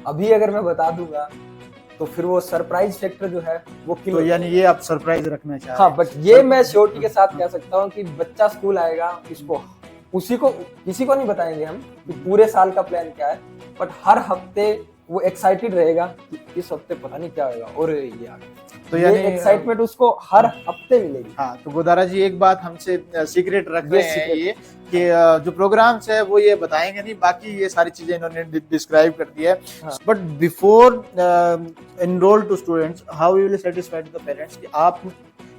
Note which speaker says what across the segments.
Speaker 1: अभी अगर मैं बता दूंगा तो फिर वो सरप्राइज फैक्टर जो है वो किल
Speaker 2: तो
Speaker 1: हो
Speaker 2: यानी ये आप सरप्राइज रखना चाह रहे
Speaker 1: हाँ,
Speaker 2: हैं।
Speaker 1: बट ये मैं श्योरिटी के साथ कह सकता हूँ कि बच्चा स्कूल आएगा, इसको उसी को किसी को नहीं बताएंगे हम कि पूरे साल का प्लान क्या है, बट हर हफ्ते वो एक्साइटेड रहेगा कि इस हफ्ते पता नहीं क्या होगा और ये आ गया।
Speaker 2: तो
Speaker 1: ये
Speaker 2: यानी
Speaker 1: एक्साइटमेंट उसको हर हफ्ते मिलेगी।
Speaker 2: हाँ, तो गोदारा जी एक बात हमसे सीक्रेट रख
Speaker 1: ये
Speaker 2: रहे हैं
Speaker 1: secret
Speaker 2: ये कि जो प्रोग्राम्स है वो ये बताएंगे नहीं, बाकी ये सारी चीजें इन्होंने डिस्क्राइब कर दी है।
Speaker 1: हाँ।
Speaker 2: But before enroll to students how you will satisfied the parents कि आप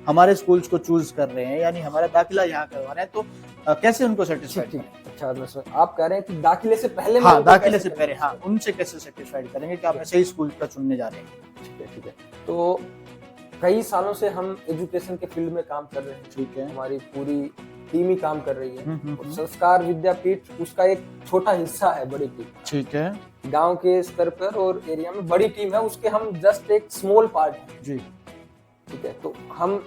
Speaker 2: हमारे स्कूल्स को चूज कर रहे हैं, यानी हमारा दाखिला यहाँ करवा रहे हैं, तो कैसे उनको सेटिस्फाइड
Speaker 1: ठीक
Speaker 2: करें?
Speaker 1: अच्छा, आप कह रहे हैं कि दाखिले से पहले
Speaker 2: हाँ,
Speaker 1: मैं उनको
Speaker 2: दाखिले
Speaker 1: कैसे
Speaker 2: से पहले हाँ उनसे कैसे सेटिस्फाइड करेंगे कि आप सही स्कूल का चुनने जा रहे हैं।
Speaker 1: ठीक है। तो कई सालों से हम एजुकेशन के फील्ड में काम कर रहे हैं।
Speaker 2: ठीक है।
Speaker 1: हमारी पूरी टीम ही काम कर रही है।
Speaker 2: हम्म।
Speaker 1: संस्कार विद्यापीठ उसका एक छोटा हिस्सा है बड़ी टीम।
Speaker 2: ठीक है
Speaker 1: गांव के स्तर पर और एरिया में बड़ी टीम है, उसके हम जस्ट एक स्मॉल पार्ट है
Speaker 2: जी।
Speaker 1: ठीक है। तो हम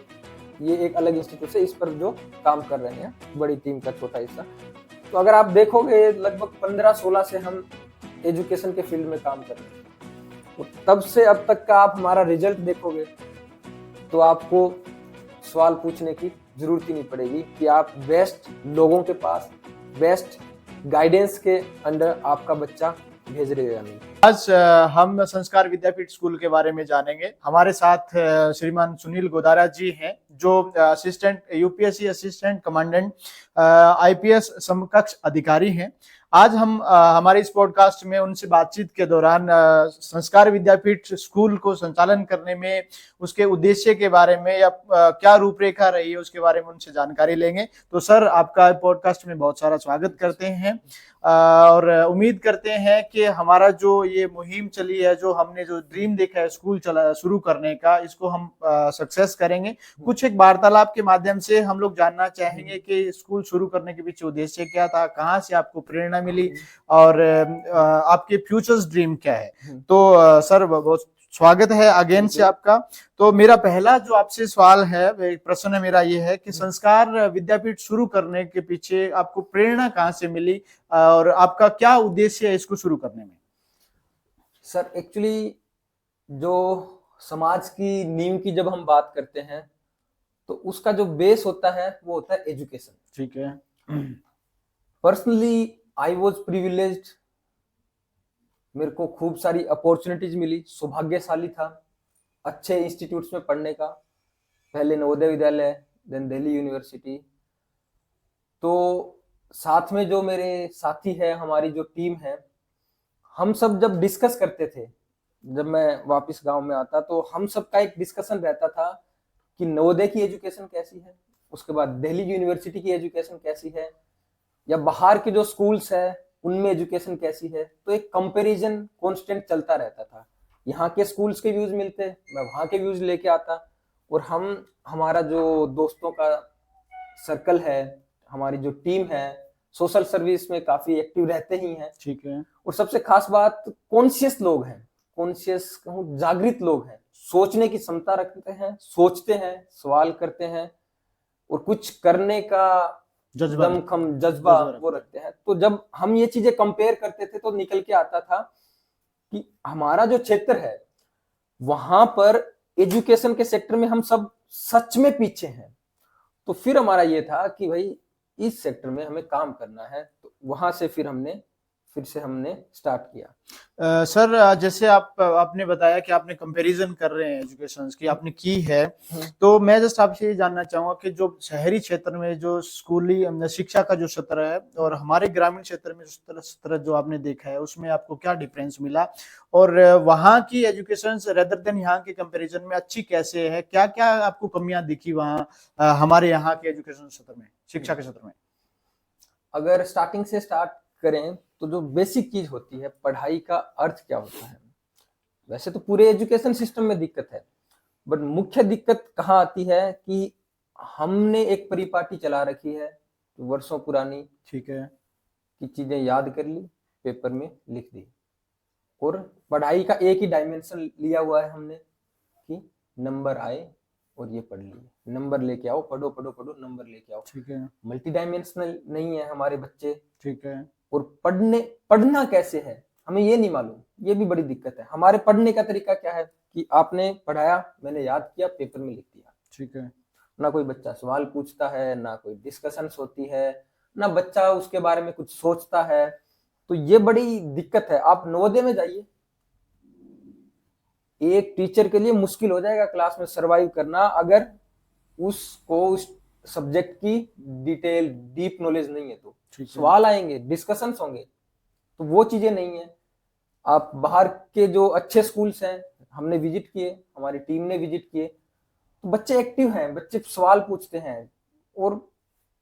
Speaker 1: ये एक अलग इंस्टीट्यूट से इस पर जो काम कर रहे हैं, बड़ी टीम का छोटा हिस्सा। तो अगर आप देखोगे लगभग 15-16 से हम एजुकेशन के फील्ड में काम कर रहे हैं। तो तब से अब तक का आप हमारा रिजल्ट देखोगे तो आपको सवाल पूछने की जरूरत ही नहीं पड़ेगी कि आप बेस्ट लोगों के पास बेस्ट गाइडेंस के अंडर आपका बच्चा भेज रहे हो या नहीं।
Speaker 2: आज हम संस्कार विद्यापीठ स्कूल के बारे में जानेंगे। हमारे साथ श्रीमान सुनील गोदारा जी हैं, जो assistant UPSC assistant commandant IPS समकक्ष अधिकारी हैं। आज हम हमारे इस पॉडकास्ट में उनसे बातचीत के दौरान संस्कार विद्यापीठ स्कूल को संचालन करने में उसके उद्देश्य के बारे में या क्या रूपरेखा रही है उसके बारे में उनसे जानकारी लेंगे। तो सर, आपका पॉडकास्ट में बहुत सारा स्वागत करते हैं और उम्मीद करते हैं कि हमारा जो ये मुहिम चली है, जो हमने जो ड्रीम देखा है स्कूल चला शुरू करने का, इसको हम सक्सेस करेंगे। कुछ एक वार्तालाप के माध्यम से हम लोग जानना चाहेंगे कि स्कूल शुरू करने के पीछे उद्देश्य क्या था, कहाँ से आपको प्रेरणा मिली और आपके फ्यूचर्स ड्रीम क्या है। तो सर, बहुत स्वागत है अगेन से आपका। तो मेरा पहला जो आपसे सवाल है, प्रश्न है मेरा ये है कि संस्कार विद्यापीठ शुरू करने के पीछे आपको प्रेरणा कहाँ से मिली और आपका क्या उद्देश्य है इसको शुरू करने में?
Speaker 1: सर, एक्चुअली जो समाज की नींव की जब हम बात करते हैं तो उसका जो बेस होता है वो होता है एजुकेशन।
Speaker 2: ठीक है।
Speaker 1: पर्सनली आई वॉज प्रिविलेज्ड, मेरे को खूब सारी अपॉर्चुनिटीज मिली, सौभाग्यशाली था अच्छे इंस्टीट्यूट्स में पढ़ने का। पहले नवोदय विद्यालय, देन दिल्ली यूनिवर्सिटी। तो साथ में जो मेरे साथी है, हमारी जो टीम है, हम सब जब डिस्कस करते थे, जब मैं वापस गांव में आता तो हम सबका एक डिस्कशन रहता था कि नवोदय की एजुकेशन कैसी है, उसके बाद दिल्ली यूनिवर्सिटी की एजुकेशन कैसी है, या बाहर के जो स्कूल्स है उनमें एजुकेशन कैसी है। तो एक कंपैरिजन कांस्टेंट चलता रहता था। यहाँ के स्कूल्स के व्यूज मिलते, मैं वहाँ के व्यूज लेके आता, और हम हमारा जो दोस्तों का सर्कल है, हमारी जो टीम है, सोशल सर्विस में काफी एक्टिव रहते ही हैं।
Speaker 2: ठीक है।
Speaker 1: और सबसे खास बात, कॉन्शियस लोग हैं, कॉन्शियस कहूँ जागृत लोग हैं, सोचने की क्षमता रखते हैं, सोचते हैं, सवाल करते हैं और कुछ करने का दमखम जज्बा वो रखते हैं। तो जब हम ये चीजें कंपेयर करते थे तो निकल के आता था कि हमारा जो क्षेत्र है वहां पर एजुकेशन के सेक्टर में हम सब सच में पीछे हैं। तो फिर हमारा ये था कि भाई इस सेक्टर में हमें काम करना है। तो वहां से फिर हमने स्टार्ट किया।
Speaker 2: सर, जैसे आपने बताया कि आपने कंपैरिजन कर रहे हैं एजुकेशन की, आपने की है, तो मैं जस्ट आपसे ये जानना चाहूंगा कि जो शहरी क्षेत्र में जो स्कूली शिक्षा का जो सत्र है और हमारे ग्रामीण क्षेत्र में सत्र जो आपने देखा है, उसमें आपको क्या डिफरेंस मिला और वहाँ की एजुकेशन रेदर देन यहाँ के कंपैरिजन में अच्छी कैसे है, क्या क्या आपको कमियां दिखी वहाँ हमारे यहाँ के एजुकेशन सत्र में, शिक्षा के सत्र में?
Speaker 1: अगर स्टार्टिंग से स्टार्ट करें तो जो बेसिक चीज होती है, पढ़ाई का अर्थ क्या होता है। वैसे तो पूरे एजुकेशन सिस्टम में दिक्कत है, बट मुख्य दिक्कत कहाँ आती है कि हमने एक परिपाटी चला रखी है वर्षों पुरानी।
Speaker 2: ठीक है।
Speaker 1: कि चीजें याद कर ली, पेपर में लिख दी, और पढ़ाई का एक ही डायमेंशन लिया हुआ है हमने कि नंबर आए और ये पढ़ लिए, नंबर लेके आओ, पढ़ो पढ़ो पढ़ो, नंबर लेके आओ।
Speaker 2: ठीक है।
Speaker 1: मल्टी डायमेंशनल नहीं है हमारे बच्चे।
Speaker 2: ठीक है।
Speaker 1: और पढ़ना कैसे है, हमें ये नहीं मालूम, ये भी बड़ी दिक्कत है। हमारे पढ़ने का तरीका क्या है कि आपने पढ़ाया, मैंने याद किया, पेपर में लिख दिया।
Speaker 2: ठीक है।
Speaker 1: ना कोई बच्चा सवाल पूछता है, ना कोई डिस्कशंस होती है, ना बच्चा उसके बारे में कुछ सोचता है। तो ये बड़ी दिक्कत है। आप नवोदय में जाइए, एक टीचर के लिए मुश्किल हो जाएगा क्लास में सरवाइव करना अगर उसको उस सब्जेक्ट की डिटेल डीप नॉलेज नहीं है। तो
Speaker 2: ठीक है।
Speaker 1: सवाल आएंगे, डिस्कशंस होंगे, तो वो चीजें नहीं है। आप बाहर के जो अच्छे स्कूल्स हैं, हमने विजिट किए, हमारी टीम ने विजिट किए, तो बच्चे एक्टिव हैं, बच्चे सवाल पूछते हैं, और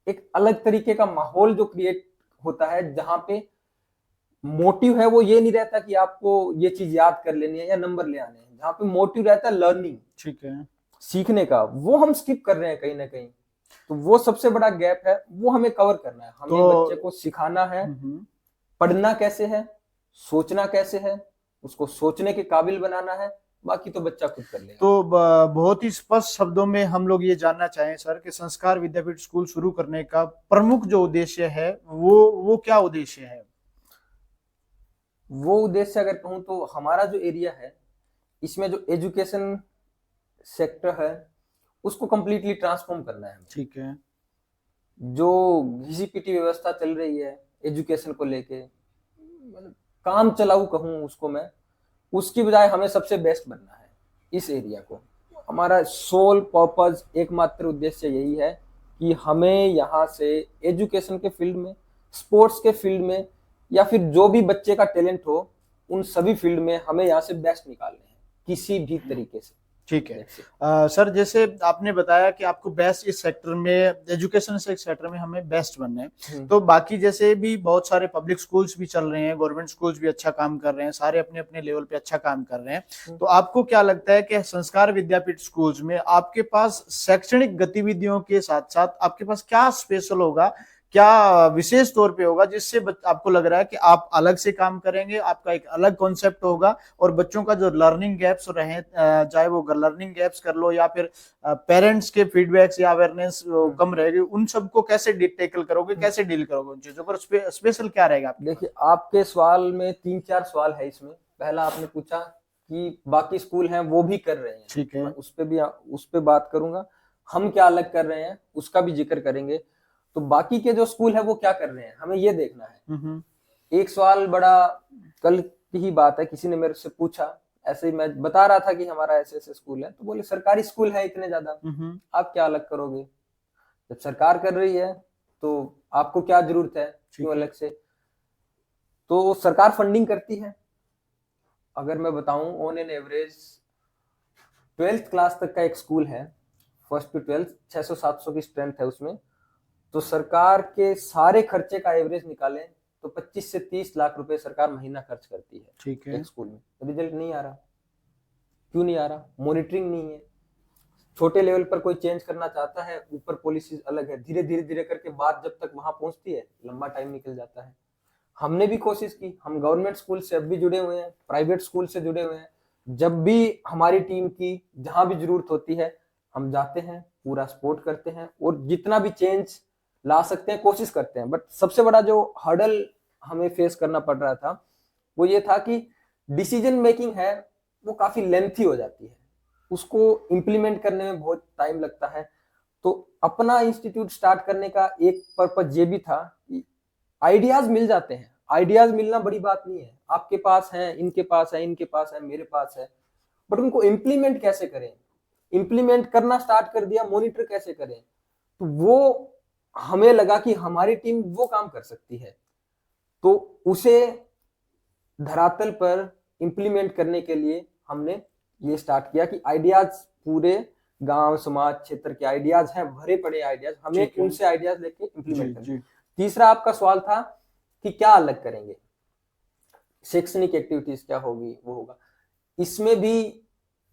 Speaker 1: एक अलग तरीके का माहौल जो क्रिएट होता है, जहां पे मोटिव है वो ये नहीं रहता कि आपको ये चीज याद कर लेनी है या नंबर ले आने हैं। जहां पे मोटिव रहता है लर्निंग,
Speaker 2: ठीक है।
Speaker 1: सीखने का, वो हम स्किप कर रहे हैं कहीं ना कहीं। तो वो सबसे बड़ा गैप है, वो हमें कवर करना है। हमें बच्चे को सिखाना है पढ़ना कैसे है, सोचना कैसे है, उसको सोचने के काबिल बनाना है। बाकी तो बच्चा खुद कर लेगा।
Speaker 2: तो बहुत ही स्पष्ट शब्दों में हम लोग ये जानना चाहें सर कि संस्कार विद्यापीठ स्कूल शुरू करने का प्रमुख जो उद्देश्य है वो क्या उद्देश्य है?
Speaker 1: वो उद्देश्य अगर कहूँ तो हमारा जो एरिया है, इसमें जो एजुकेशन सेक्टर है उसको कंप्लीटली ट्रांसफॉर्म करना है हमें।
Speaker 2: ठीक है।
Speaker 1: जो घिसी पिटी व्यवस्था चल रही है एजुकेशन को लेके, मतलब काम चलाऊ कहूँ उसको मैं, उसकी बजाय हमें सबसे बेस्ट बनना है इस एरिया को। हमारा सोल पर्पस, एकमात्र उद्देश्य यही है कि हमें यहाँ से एजुकेशन के फील्ड में, स्पोर्ट्स के फील्ड में, या फिर जो भी बच्चे का टैलेंट हो, उन सभी फील्ड में हमें यहाँ से बेस्ट निकालने हैं किसी भी तरीके से।
Speaker 2: ठीक है। सर जैसे आपने बताया कि आपको बेस्ट इस सेक्टर में, एजुकेशन से सेक्टर में हमें बेस्ट बनना है, तो बाकी जैसे भी बहुत सारे पब्लिक स्कूल्स भी चल रहे हैं, गवर्नमेंट स्कूल्स भी अच्छा काम कर रहे हैं, सारे अपने अपने लेवल पे अच्छा काम कर रहे हैं, तो आपको क्या लगता है कि संस्कार विद्यापीठ स्कूल्स में आपके पास शैक्षणिक गतिविधियों के साथ साथ आपके पास क्या स्पेशल होगा, क्या विशेष तौर पे होगा जिससे आपको लग रहा है कि आप अलग से काम करेंगे, आपका एक अलग कॉन्सेप्ट होगा और बच्चों का जो लर्निंग गैप्स रहे, चाहे वो लर्निंग गैप्स कर लो या फिर पेरेंट्स के फीडबैक्स या अवेयरनेस कम रहेगी, उन सबको कैसे टैकल करोगे, कैसे डील करोगे, उन चीजों पर स्पेशल क्या रहेगा आपके?
Speaker 1: देखिए, आपके सवाल में 3-4 सवाल है इसमें। पहला आपने पूछा कि बाकी स्कूल हैं वो भी कर रहे हैं,
Speaker 2: ठीक है।
Speaker 1: मैं उस पे बात करूंगा। हम क्या अलग कर रहे हैं उसका भी जिक्र करेंगे। तो बाकी के जो स्कूल है वो क्या कर रहे हैं, हमें ये देखना है। एक सवाल बड़ा कल की ही बात है, किसी ने मेरे से पूछा, ऐसे ही मैं बता रहा था कि हमारा ऐसे ऐसे स्कूल है, तो बोले सरकारी स्कूल है इतने ज्यादा, आप क्या अलग करोगे? जब सरकार कर रही है तो आपको क्या जरूरत है क्यों अलग से? तो सरकार फंडिंग करती है। अगर मैं बताऊं, on an average 12th class तक का एक स्कूल है, फर्स्ट टू 12th 600-700 की स्ट्रेंथ है उसमें। तो सरकार के सारे खर्चे का एवरेज निकालें तो 25 से 30 लाख रुपए सरकार महीना खर्च करती है।
Speaker 2: ठीक है।
Speaker 1: एक स्कूल में रिजल्ट नहीं आ रहा, क्यों नहीं आ रहा? मॉनिटरिंग नहीं है। छोटे लेवल पर कोई चेंज करना चाहता है, ऊपर पॉलिसीज अलग है, धीरे धीरे धीरे करके बात जब तक वहां पहुंचती है लंबा टाइम निकल जाता है। हमने भी कोशिश की, हम गवर्नमेंट स्कूल से अब भी जुड़े हुए हैं, प्राइवेट स्कूल से जुड़े हुए हैं। जब भी हमारी टीम की जहां भी जरूरत होती है हम जाते हैं, पूरा सपोर्ट करते हैं, और जितना भी चेंज ला सकते हैं कोशिश करते हैं। बट सबसे बड़ा जो हर्डल हमें फेस करना पड़ रहा था वो ये था कि डिसीजन मेकिंग है वो काफी लेंथी हो जाती है, उसको इम्प्लीमेंट करने में बहुत टाइम लगता है। तो अपना इंस्टीट्यूट स्टार्ट करने का एक पर्पज ये भी था कि आइडियाज मिल जाते हैं। आइडियाज मिलना बड़ी बात नहीं है, आपके पास है, इनके पास है, इनके पास है, मेरे पास है, बट उनको इम्प्लीमेंट कैसे करें? इम्प्लीमेंट करना स्टार्ट कर दिया, मॉनिटर कैसे करें? तो वो हमें लगा कि हमारी टीम वो काम कर सकती है। तो उसे धरातल पर इम्प्लीमेंट करने के लिए हमने ये स्टार्ट किया कि आइडियाज पूरे गांव समाज क्षेत्र के आइडियाज हैं, भरे पड़े आइडियाज, हमें उनसे आइडियाज लेके इम्प्लीमेंट करना। तीसरा आपका सवाल था कि क्या अलग करेंगे, शैक्षणिक एक्टिविटीज क्या होगी, वो होगा। इसमें भी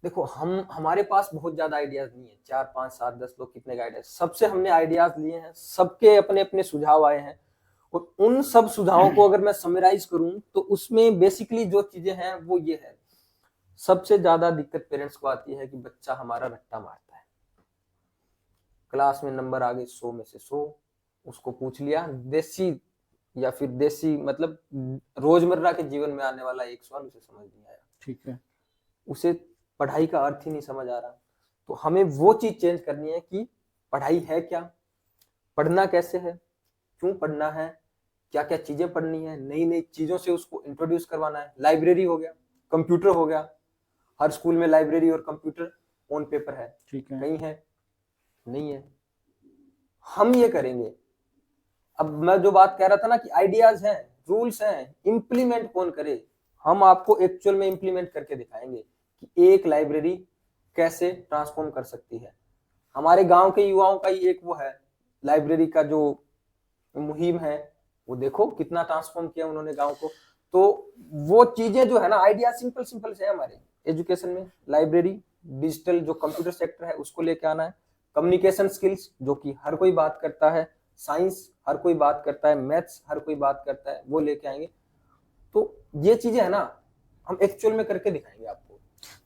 Speaker 1: देखो, हमारे पास बहुत ज्यादा आइडियाज नहीं है, 4, 5, 7, 10 लोग कितने का आइडियाज, सबसे हमने आइडियाज लिए हैं, सबके अपने अपने सुझाव आए हैं, और उन सब सुझावों को अगर मैं समराइज करूं तो उसमें बेसिकली जो चीजें हैं वो ये है। सबसे ज्यादा दिक्कत पेरेंट्स को आती है कि बच्चा हमारा रट्टा मारता है, क्लास में नंबर आ गए 100 में से 100, उसको पूछ लिया, देसी या फिर देसी मतलब रोजमर्रा के जीवन में आने वाला एक सवाल उसे समझ नहीं आया,
Speaker 2: ठीक है।
Speaker 1: उसे पढ़ाई का अर्थ ही नहीं समझ आ रहा। तो हमें वो चीज चेंज करनी है कि पढ़ाई है क्या, पढ़ना कैसे है, क्यों पढ़ना है, क्या क्या चीजें पढ़नी है, नई नई चीजों से उसको इंट्रोड्यूस करवाना है। लाइब्रेरी हो गया, कंप्यूटर हो गया, हर स्कूल में लाइब्रेरी और कंप्यूटर ऑन पेपर है,
Speaker 2: ठीक है।
Speaker 1: कहीं है नहीं है, हम ये करेंगे। अब मैं जो बात कह रहा था ना कि आइडियाज हैं, रूल्स हैं, इंप्लीमेंट कौन करे, हम आपको एक्चुअल में इंप्लीमेंट करके दिखाएंगे कि एक लाइब्रेरी कैसे ट्रांसफॉर्म कर सकती है। हमारे गांव के युवाओं का ही एक वो है, लाइब्रेरी का जो मुहिम है, वो देखो कितना ट्रांसफॉर्म किया उन्होंने गांव को। तो वो चीजें जो है ना, आइडिया सिंपल सिंपल से है हमारे एजुकेशन में। लाइब्रेरी, डिजिटल जो कंप्यूटर सेक्टर है उसको लेके आना है, कम्युनिकेशन स्किल्स जो कि हर कोई बात करता है, साइंस हर कोई बात करता है, मैथ्स हर कोई बात करता है, वो लेके आएंगे। तो ये चीजें है ना, हम एक्चुअल में करके दिखाएंगे आपको।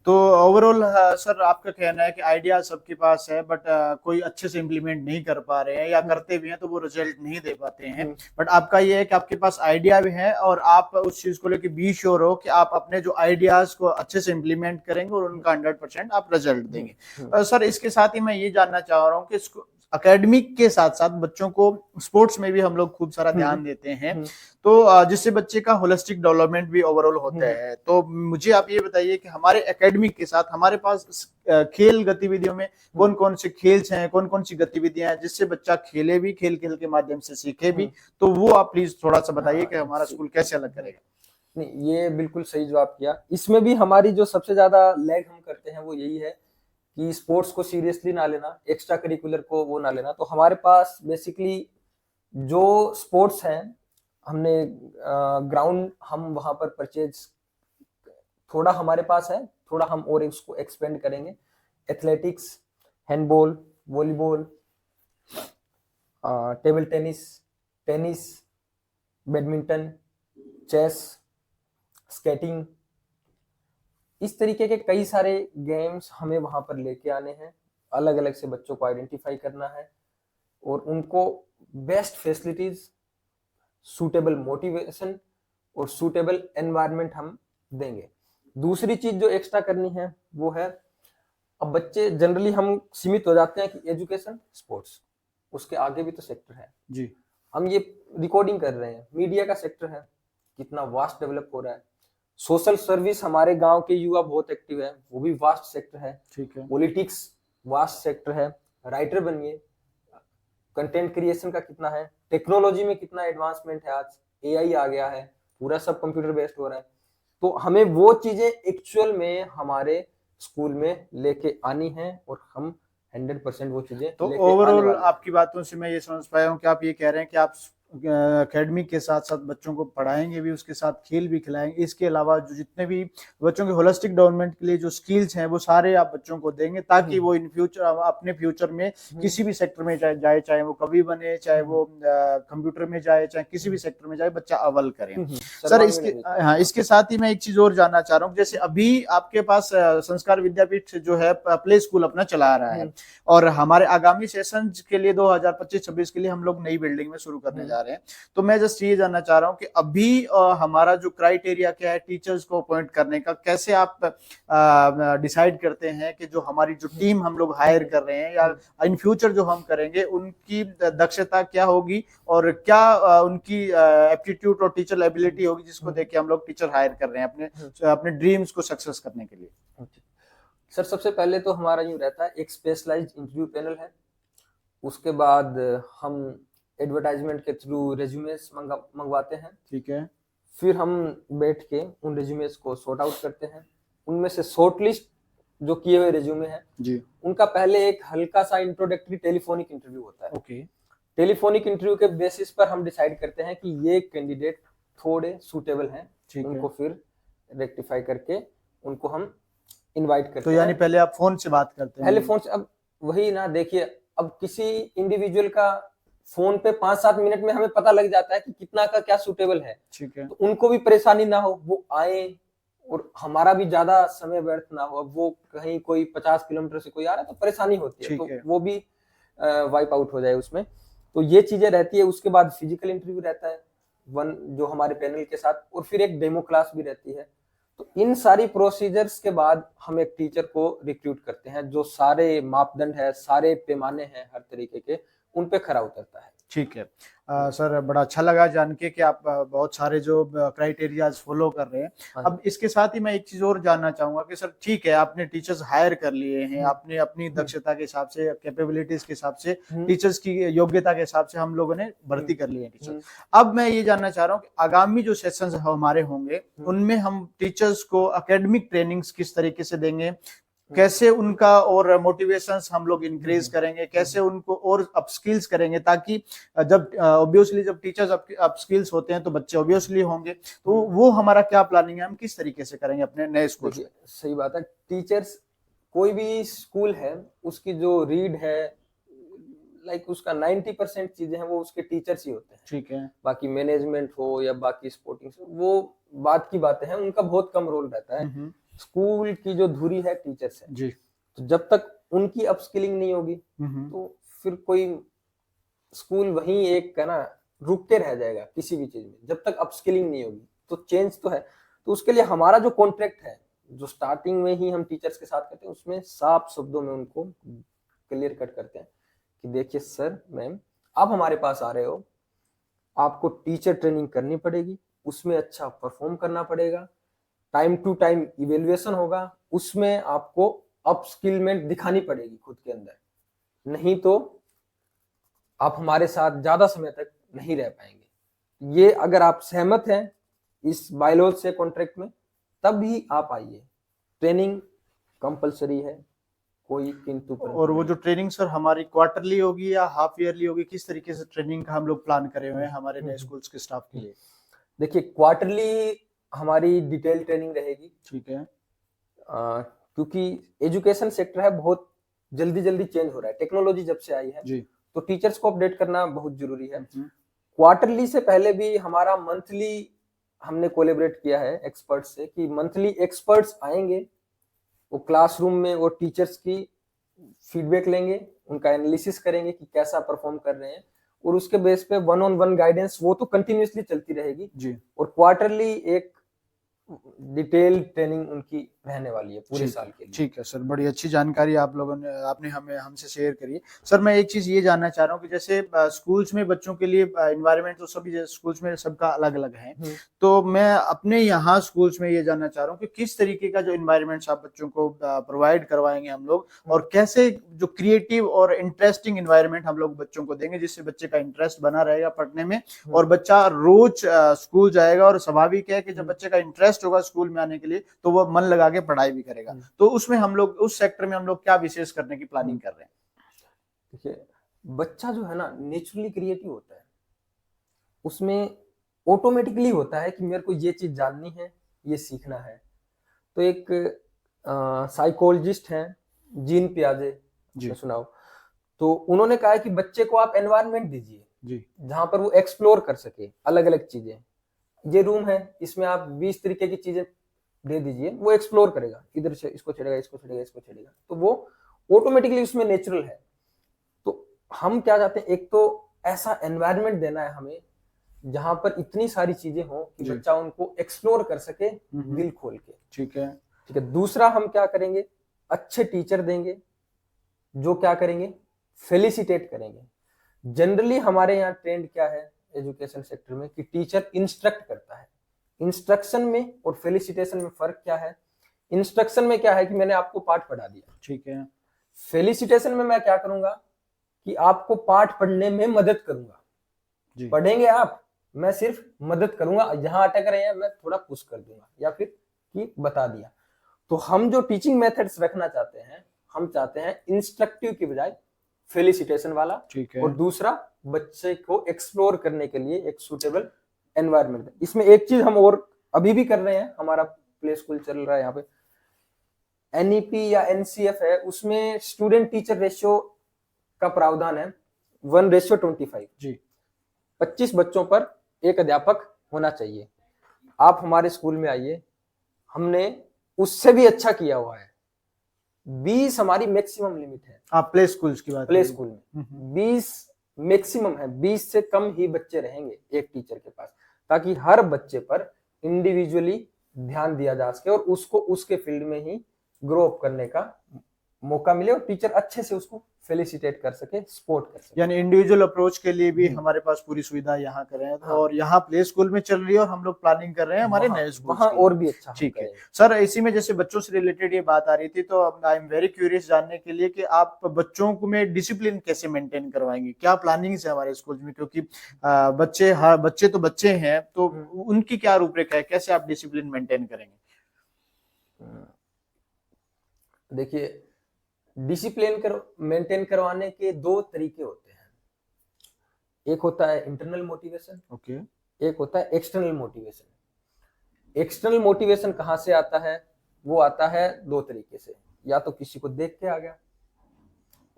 Speaker 2: तो ओवरऑल सर आपका कहना है कि आइडिया सबके पास है, बट कोई अच्छे से इम्प्लीमेंट नहीं कर पा रहे हैं, या करते भी हैं तो वो रिजल्ट नहीं दे पाते हैं। बट आपका ये है कि आपके पास आइडिया भी है और आप उस चीज को लेकर बी श्योर हो कि आप अपने जो आइडियाज को अच्छे से इम्प्लीमेंट करेंगे और उनका 100% आप रिजल्ट देंगे। सर इसके साथ ही मैं ये जानना चाह रहा हूँ कि अकेडमिक के साथ साथ बच्चों को स्पोर्ट्स में भी हम लोग खूब सारा ध्यान देते हैं, तो जिससे बच्चे का होलिस्टिक डेवलपमेंट भी ओवरऑल होता है। तो मुझे आप ये बताइए कि हमारे एकेडमिक के साथ हमारे पास खेल गतिविधियों में कौन कौन से खेल हैं, कौन कौन सी गतिविधियां हैं जिससे बच्चा खेले भी, खेल खेल के माध्यम से सीखे भी, तो वो आप प्लीज थोड़ा सा बताइए कि हमारा स्कूल कैसे अलग करेगा।
Speaker 1: नहीं, ये बिल्कुल सही जवाब किया। इसमें भी हमारी जो सबसे ज्यादा लैग हम करते हैं वो यही है कि स्पोर्ट्स को सीरियसली ना लेना, एक्स्ट्रा करिकुलर को वो ना लेना। तो हमारे पास बेसिकली जो स्पोर्ट्स हैं, हमने ग्राउंड हम वहां पर परचेज थोड़ा हमारे पास है, थोड़ा हम और इसको एक्सपेंड करेंगे। Athletics, handball, volleyball, table tennis, tennis, badminton, chess, skating, इस तरीके के कई सारे गेम्स हमें वहां पर लेके आने हैं। अलग अलग से बच्चों को आइडेंटिफाई करना है और उनको बेस्ट फैसिलिटीज, सूटेबल मोटिवेशन और सूटेबल एनवायरनमेंट हम देंगे। दूसरी चीज जो एक्स्ट्रा करनी है वो है, अब बच्चे जनरली हम सीमित हो जाते हैं कि एजुकेशन, स्पोर्ट्स, उसके आगे भी तो सेक्टर है
Speaker 2: जी।
Speaker 1: हम ये रिकॉर्डिंग कर रहे हैं, मीडिया का सेक्टर है, कितना वास्ट डेवलप हो रहा है। सोशल सर्विस, हमारे गांव के युवा बहुत एक्टिव है, वो भी वास्ट सेक्टर है।
Speaker 2: ठीक है।
Speaker 1: पॉलिटिक्स वास्ट सेक्टर है। राइटर बनिए, कंटेंट क्रिएशन का कितना है, टेक्नोलॉजी में कितना एडवांसमेंट है, आज एआई आ गया है, पूरा सब कंप्यूटर बेस्ड हो रहा है। तो हमें वो चीजें एक्चुअल में हमारे स्कूल में लेके आनी है और हम 100% वो चीजें
Speaker 2: तो
Speaker 1: लेके आने
Speaker 2: ओवरऑल
Speaker 1: वाले हैं।
Speaker 2: आपकी बातों से मैं ये समझ पाया हूँ कि आप ये कह रहे हैं कि आप एकेडमिक के साथ साथ बच्चों को पढ़ाएंगे भी, उसके साथ खेल भी खिलाएंगे, इसके अलावा जो जितने भी बच्चों के होलिस्टिक डेवलपमेंट के लिए जो स्किल्स हैं वो सारे आप बच्चों को देंगे, ताकि वो इन फ्यूचर अपने फ्यूचर में किसी भी सेक्टर में जाए, चाहे वो कवि बने, चाहे वो कंप्यूटर में जाए, चाहे किसी भी सेक्टर में जाए, बच्चा अव्वल करे। सर इसके साथ ही मैं एक चीज और जानना चाह रहा हूँ, जैसे अभी आपके पास संस्कार विद्यापीठ जो है प्ले स्कूल अपना चला रहा है, और हमारे आगामी सेशन के लिए 2025-26 के लिए हम लोग नई बिल्डिंग में शुरू करने जा रहे हैं। तो मैं जस्ट ये जानना चाह रहा हूँ कि अभी हमारा जो क्राइटेरिया क्या है टीचर्स को अपॉइंट करने का, कैसे आप डिसाइड करते हैं कि जो हमारी जो टीम हम लोग हायर कर रहे हैं या इन फ्यूचर जो हम करेंगे उनकी दक्षता क्या होगी और क्या उनकी एप्टीट्यूड और टीचर एबिलिटी होगी, जिसको देख के हम लोग टीचर हायर कर रहे हैं अपने ड्रीम्स को सक्सेस करने के लिए।
Speaker 1: सर सबसे पहले तो हमारा यूं रहता है, एक स्पेशलाइज्ड इंटरव्यू पैनल है, उसके बाद हम एडवर्टाइजमेंट के थ्रू रेज्यूमेस मंगवाते हैं।
Speaker 2: ठीक है।
Speaker 1: फिर हम बैठ के उन रेज्यूमेस को सॉर्ट आउट करते हैं। उनमें से शॉर्टलिस्ट जो किए हुए रेज्यूमे हैं
Speaker 2: जी,
Speaker 1: उनका पहले एक हल्का सा इंट्रोडक्टरी टेलीफोनिक इंटरव्यू होता है।
Speaker 2: ओके।
Speaker 1: टेलीफोनिक इंटरव्यू के बेसिस पर हम डिसाइड करते हैं कि ये कैंडिडेट थोड़े सूटेबल हैं, उनको फिर रेक्टिफाई करके उनको हम इनवाइट करते हैं।
Speaker 2: तो यानी पहले आप फोन से बात करते हैं?
Speaker 1: पहले फोन से। अब वही ना, देखिए अब किसी इंडिविजुअल का फोन पे 5-7 मिनट में हमें पता लग जाता है कि कितना का क्या सूटेबल है।
Speaker 2: ठीक है।
Speaker 1: तो उनको भी परेशानी ना हो, वो आए और हमारा भी ज्यादा समय व्यर्थ ना हो। अब वो कहीं कोई 50 किलोमीटर से कोई आ रहा है तो परेशानी होती है, तो वो भी वाइप आउट हो जाए उसमें। तो ये चीजें रहती है। उसके बाद फिजिकल इंटरव्यू रहता है, वन जो हमारे पैनल के साथ, और फिर एक डेमो क्लास भी रहती है। तो इन सारी प्रोसीजर्स के बाद हम एक टीचर को रिक्रूट करते हैं जो सारे मापदंड है, सारे पैमाने हैं हर तरीके के, उन पे खरा उतरता है।
Speaker 2: ठीक है सर, बड़ा अच्छा लगा जान के कि आप बहुत सारे जो क्राइटेरियाज फॉलो कर रहे हैं।
Speaker 1: हाँ।
Speaker 2: अब इसके साथ ही मैं एक चीज और जानना चाहूंगा कि सर ठीक है, आपने टीचर्स हायर कर लिए हैं, आपने अपनी दक्षता के हिसाब से, कैपेबिलिटीज के हिसाब से, टीचर्स की योग्यता के हिसाब से हम लोगों ने भर्ती कर लिए हैं टीचर। अब मैं ये जानना चाह रहा हूँ कि आगामी जो सेशंस हमारे होंगे उनमें हम टीचर्स को एकेडमिक ट्रेनिंग्स किस तरीके से देंगे, कैसे उनका और मोटिवेशंस हम लोग इंक्रीज करेंगे, कैसे उनको और अपस्किल्स करेंगे, ताकि जब ऑब्वियसली जब टीचर्स अपस्किल्स होते हैं तो बच्चे ऑब्वियसली होंगे, तो वो हमारा क्या प्लानिंग है, हम किस तरीके से करेंगे अपने नए स्कूल में?
Speaker 1: सही बात है। टीचर्स, कोई भी स्कूल है उसकी जो रीड है, लाइक उसका 90% चीजें हैं वो उसके टीचर्स ही होते हैं।
Speaker 2: ठीक है।
Speaker 1: बाकी मैनेजमेंट हो या बाकी स्पोर्टिंग, वो बात की बातें हैं, उनका बहुत कम रोल रहता है। स्कूल की जो धुरी है टीचर्स है
Speaker 2: जी।
Speaker 1: तो जब तक उनकी अपस्किलिंग नहीं होगी तो फिर कोई स्कूल वहीं एक है ना रुक के रह जाएगा किसी भी चीज में। जब तक अपस्किलिंग नहीं होगी तो चेंज तो है। तो उसके लिए हमारा जो कॉन्ट्रैक्ट है जो स्टार्टिंग में ही हम टीचर्स के साथ करते हैं, उसमें साफ शब्दों में उनको क्लियर कट करते हैं कि देखिए सर मैम, आप हमारे पास आ रहे हो, आपको टीचर ट्रेनिंग करनी पड़ेगी, उसमें अच्छा परफॉर्म करना पड़ेगा, टाइम टू टाइम इवेल्युएशन होगा, उसमें आपको अपस्किलमेंट दिखानी पड़ेगी खुद के अंदर, नहीं तो आप हमारे साथ ज्यादा समय तक नहीं रह पाएंगे। ये अगर आप सहमत हैं इस बायलॉज से, कॉन्ट्रैक्ट में, तब ही आप आइए। ट्रेनिंग कंपलसरी है, कोई किंतु परंतु।
Speaker 2: और वो जो ट्रेनिंग सर हमारी क्वार्टरली होगी या हाफ ईयरली होगी, किस तरीके से ट्रेनिंग का हम लोग प्लान करे हुए हैं हमारे नए स्कूल्स के स्टाफ के लिए?
Speaker 1: देखिए, क्वार्टरली हमारी डिटेल ट्रेनिंग रहेगी।
Speaker 2: ठीक है।
Speaker 1: क्योंकि एजुकेशन सेक्टर है बहुत जल्दी जल्दी चेंज हो रहा है, टेक्नोलॉजी जब से आई है
Speaker 2: जी।
Speaker 1: तो टीचर्स को अपडेट करना बहुत जरूरी है। क्वार्टरली से पहले भी हमारा मंथली हमने कोलैबोरेट किया है एक्सपर्ट्स से कि मंथली एक्सपर्ट्स आएंगे, वो क्लासरूम में वो टीचर्स की फीडबैक लेंगे, उनका एनालिसिस करेंगे कि कैसा परफॉर्म कर रहे हैं, और उसके बेस पे 1-on-1 गाइडेंस वो तो कंटिन्यूअसली चलती रहेगी
Speaker 2: जी।
Speaker 1: और क्वार्टरली एक डिटेल ट्रेनिंग उनकी रहने वाली है पूरे साल के लिए।
Speaker 2: ठीक है सर, बड़ी अच्छी जानकारी आप लोगों ने आपने हमें हमसे शेयर करी। सर मैं एक चीज ये जानना चाह रहा हूँ कि जैसे स्कूल्स में बच्चों के लिए एनवायरनमेंट तो सभी स्कूल्स में सबका अलग अलग है, तो मैं अपने यहाँ स्कूल्स में ये जानना चाह रहा हूँ कि किस तरीके का जो एनवायरनमेंट्स आप बच्चों को प्रोवाइड करवाएंगे हम लोग, और कैसे जो क्रिएटिव और इंटरेस्टिंग एनवायरनमेंट हम लोग बच्चों को देंगे जिससे बच्चे का इंटरेस्ट बना रहेगा पढ़ने में, और बच्चा रोज स्कूल जाएगा, और स्वाभाविक है कि जब बच्चे का इंटरेस्ट होगा स्कूल में आने के लिए तो वो मन लगा के पढ़ाई भी करेगा। तो उसमें हम लोग उस सेक्टर में हम लोग क्या विशेष करने की प्लानिंग कर रहे हैं?
Speaker 1: देखिए, बच्चा जो है ना नेचुरली क्रिएटिव होता है, उसमें ऑटोमेटिकली होता है कि मेरे को ये चीज जाननी है, ये सीखना है। तो एक साइकोलॉजिस्ट हैं जीन पियाजे, सुनाओ, तो उन्होंने कहा है कि बच्चे को आप एनवायरनमेंट दीजिए जहां पर वो एक्सप्लोर कर सके अलग अलग चीजें। ये रूम है, इसमें आप 20 तरीके की चीजें दे दीजिए, वो एक्सप्लोर करेगा, इधर से इसको छेड़ेगा, इसको छेड़ेगा, इसको छेड़ेगा, तो वो ऑटोमेटिकली उसमें नेचुरल है। तो हम क्या चाहते हैं, एक तो ऐसा एनवायरनमेंट देना है हमें जहां पर इतनी सारी चीजें हो कि बच्चा उनको एक्सप्लोर कर सके दिल खोल के।
Speaker 2: ठीक है।
Speaker 1: ठीक है। दूसरा हम क्या करेंगे, अच्छे टीचर देंगे जो क्या करेंगे, फेलिसिटेट करेंगे। जनरली हमारे यहाँ ट्रेंड क्या है एजुकेशन सेक्टर में कि टीचर इंस्ट्रक्ट करता है। इंस्ट्रक्शन में और फेलिसिटेशन में फर्क क्या है? इंस्ट्रक्शन में क्या है कि मैंने आपको पाठ पढ़ा दिया, ठीक है। फेलिसिटेशन में मैं क्या करूंगा कि आपको पाठ पढ़ने में मदद करूंगा। पढ़ेंगे आप, मैं सिर्फ मदद करूंगा, जहां अटक रहे हैं मैं थोड़ा पुश कर दूंगा या फिर कि बता दिया। तो हम जो टीचिंग मेथड्स रखना चाहते हैं, हम चाहते हैं इंस्ट्रक्टिव की बजाय फेलिसिटेशन वाला, ठीक है। और दूसरा बच्चे को एक्सप्लोर करने के लिए एक सुटेबल एनवायरनमेंट। इसमें एक चीज हम और अभी भी कर रहे हैं, हमारा प्ले स्कूल चल रहा है यहाँ पे, एनईपी या एनसीएफ है, उसमें स्टूडेंट टीचर रेशियो का प्रावधान है 1:25 जी। 25 बच्चों पर एक अध्यापक होना चाहिए। आप हमारे स्कूल में आइए, हमने उससे भी अच्छा किया हुआ है। 20 हमारी मैक्सिमम लिमिट है।
Speaker 2: आप प्ले स्कूल्स की बात,
Speaker 1: प्ले स्कूल में 20 मैक्सिमम है, 20 से कम ही बच्चे रहेंगे एक टीचर के पास। ताकि हर बच्चे पर इंडिविजुअली ध्यान दिया जा सके और उसको उसके फील्ड में ही ग्रो अप करने का मौका मिले और टीचर अच्छे से उसको फेलिसिटेट कर सके, सपोर्ट कर सके।
Speaker 2: यानी इंडिविजुअल अप्रोच के लिए भी
Speaker 1: जी।
Speaker 2: हमारे पास पूरी सुविधा यहाँ कर रहे हैं।
Speaker 1: हाँ।
Speaker 2: और यहाँ प्ले स्कूल में चल रही है और हम लोग प्लानिंग कर रहे हैं हमारे नए स्कूल
Speaker 1: वहाँ और भी अच्छा हम
Speaker 2: ठीक है
Speaker 1: करेंगे।
Speaker 2: सर। इसी में जैसे बच्चों से रिलेटेड ये बात आ रही थी, तो आई एम वेरी क्यूरियस जानने के लिए कि आप बच्चों को में डिसिप्लिन कैसे मेंटेन करवाएंगे, क्या प्लानिंग है हमारे स्कूल में, क्योंकि बच्चे तो बच्चे हैं, तो उनकी क्या रूपरेखा है, कैसे आप डिसिप्लिन मेंटेन करेंगे?
Speaker 1: देखिए, डिसिप्लिन मेंटेन करवाने के दो तरीके होते हैं। एक होता है इंटरनल मोटिवेशन,
Speaker 2: ओके।
Speaker 1: एक होता है एक्सटर्नल मोटिवेशन। एक्सटर्नल मोटिवेशन कहाँ से आता है? वो आता है दो तरीके से, या तो किसी को देख के आ गया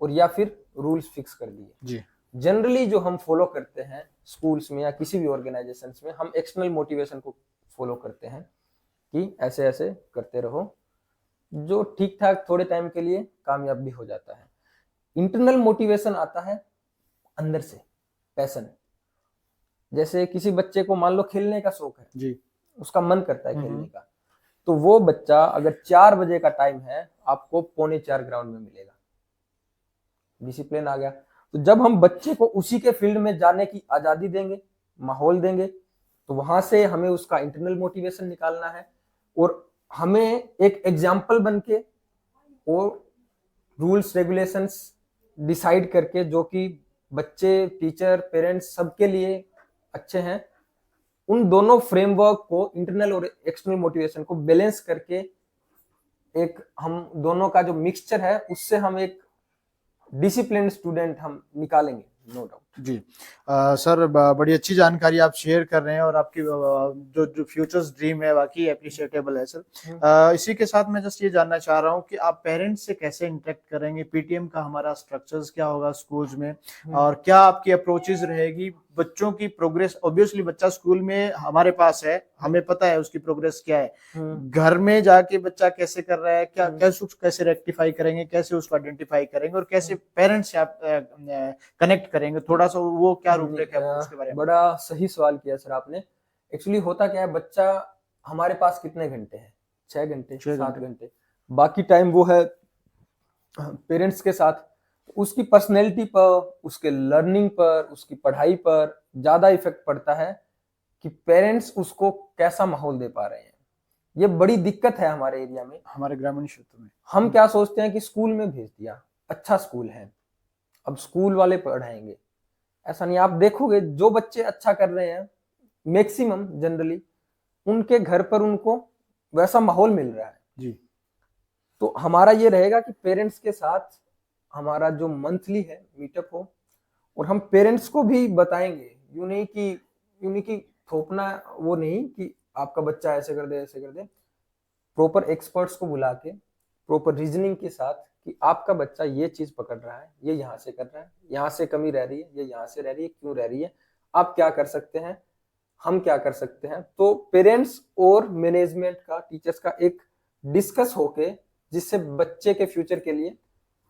Speaker 1: और या फिर रूल्स फिक्स कर दिए।
Speaker 2: जी।
Speaker 1: जनरली जो हम फॉलो करते हैं स्कूल्स में या किसी भी ऑर्गेनाइजेशंस में, हम एक्सटर्नल मोटिवेशन को फॉलो करते हैं कि ऐसे ऐसे करते रहो, जो ठीक ठाक थोड़े टाइम के लिए कामयाब भी हो जाता है। इंटरनल मोटिवेशन आता है अंदर से, पैशन। जैसे किसी बच्चे को मान लो खेलने का शौक है
Speaker 2: जी।
Speaker 1: उसका मन करता है खेलने का, तो वो बच्चा अगर 4 बजे का टाइम है, आपको 3:45 ग्राउंड में मिलेगा। डिसिप्लिन आ गया। तो जब हम बच्चे को उसी के फील्ड में जाने की आजादी देंगे, माहौल देंगे, तो वहां से हमें उसका इंटरनल मोटिवेशन निकालना है और हमें एक एग्जाम्पल बनके और रूल्स रेगुलेशंस डिसाइड करके, जो कि बच्चे, टीचर, पेरेंट्स सबके लिए अच्छे हैं, उन दोनों फ्रेमवर्क को, इंटरनल और एक्सटर्नल मोटिवेशन को बैलेंस करके एक हम दोनों का जो मिक्सचर है, उससे हम एक डिसिप्लिन स्टूडेंट हम निकालेंगे, नो डाउट।
Speaker 2: जी। सर बड़ी अच्छी जानकारी आप शेयर कर रहे हैं और आपकी जो फ्यूचर्स ड्रीम है वाकई अप्रिशिएटेबल है सर। इसी के साथ मैं जस्ट ये जानना चाह रहा हूँ कि आप पेरेंट्स से कैसे इंटरेक्ट करेंगे, पीटीएम का हमारा स्ट्रक्चर्स क्या होगा स्कूल्स में, और क्या आपकी अप्रोचेस रहेगी बच्चों की प्रोग्रेस? ऑब्वियसली बच्चा स्कूल में हमारे पास है, हमें पता है उसकी प्रोग्रेस क्या है, घर में जाके बच्चा कैसे कर रहा है, क्या कैसे रेक्टिफाई करेंगे, कैसे उसको आइडेंटिफाई करेंगे और कैसे पेरेंट्स से आप कनेक्ट करेंगे, थोड़ा सा वो क्या रूपरेखा है उसके बारे में?
Speaker 1: बड़ा सही सवाल किया सर आपने। एक्चुअली होता क्या है, बच्चा हमारे पास कितने घंटे हैं? 6 घंटे, 7 घंटे। बाकी टाइम वो है पेरेंट्स के साथ। उसकी पर्सनैलिटी पर, उसके लर्निंग पर, उसकी पढ़ाई पर ज्यादा इफेक्ट पड़ता है कि पेरेंट्स उसको कैसा माहौल दे पा रहे हैं। ये बड़ी दिक्कत है हमारे एरिया में,
Speaker 2: हमारे ग्रामीण क्षेत्र में।
Speaker 1: हम क्या सोचते हैं कि स्कूल में भेज दिया, अच्छा स्कूल है, अब स्कूल वाले पढ़ाएंगे। ऐसा नहीं। आप देखोगे जो बच्चे अच्छा कर रहे हैं, मैक्सिमम जनरली उनके घर पर उनको वैसा माहौल मिल रहा है।
Speaker 2: जी।
Speaker 1: तो हमारा ये रहेगा कि पेरेंट्स के साथ हमारा जो मंथली है मीटअप हो, और हम पेरेंट्स को भी बताएंगे। यूं नहीं कि थोपना, वो नहीं कि आपका बच्चा ऐसे कर दे ऐसे कर दे। प्रॉपर एक्सपर्ट्स को बुला के प्रॉपर रीजनिंग के साथ कि आपका बच्चा ये चीज पकड़ रहा है, ये यहाँ से कर रहा है, यहाँ से कमी रह रही है, ये यहाँ से रह रही है, क्यों रह रही है, आप क्या कर सकते हैं, हम क्या कर सकते हैं। तो पेरेंट्स और मैनेजमेंट का, टीचर्स का एक डिस्कस होके, जिससे बच्चे के फ्यूचर के लिए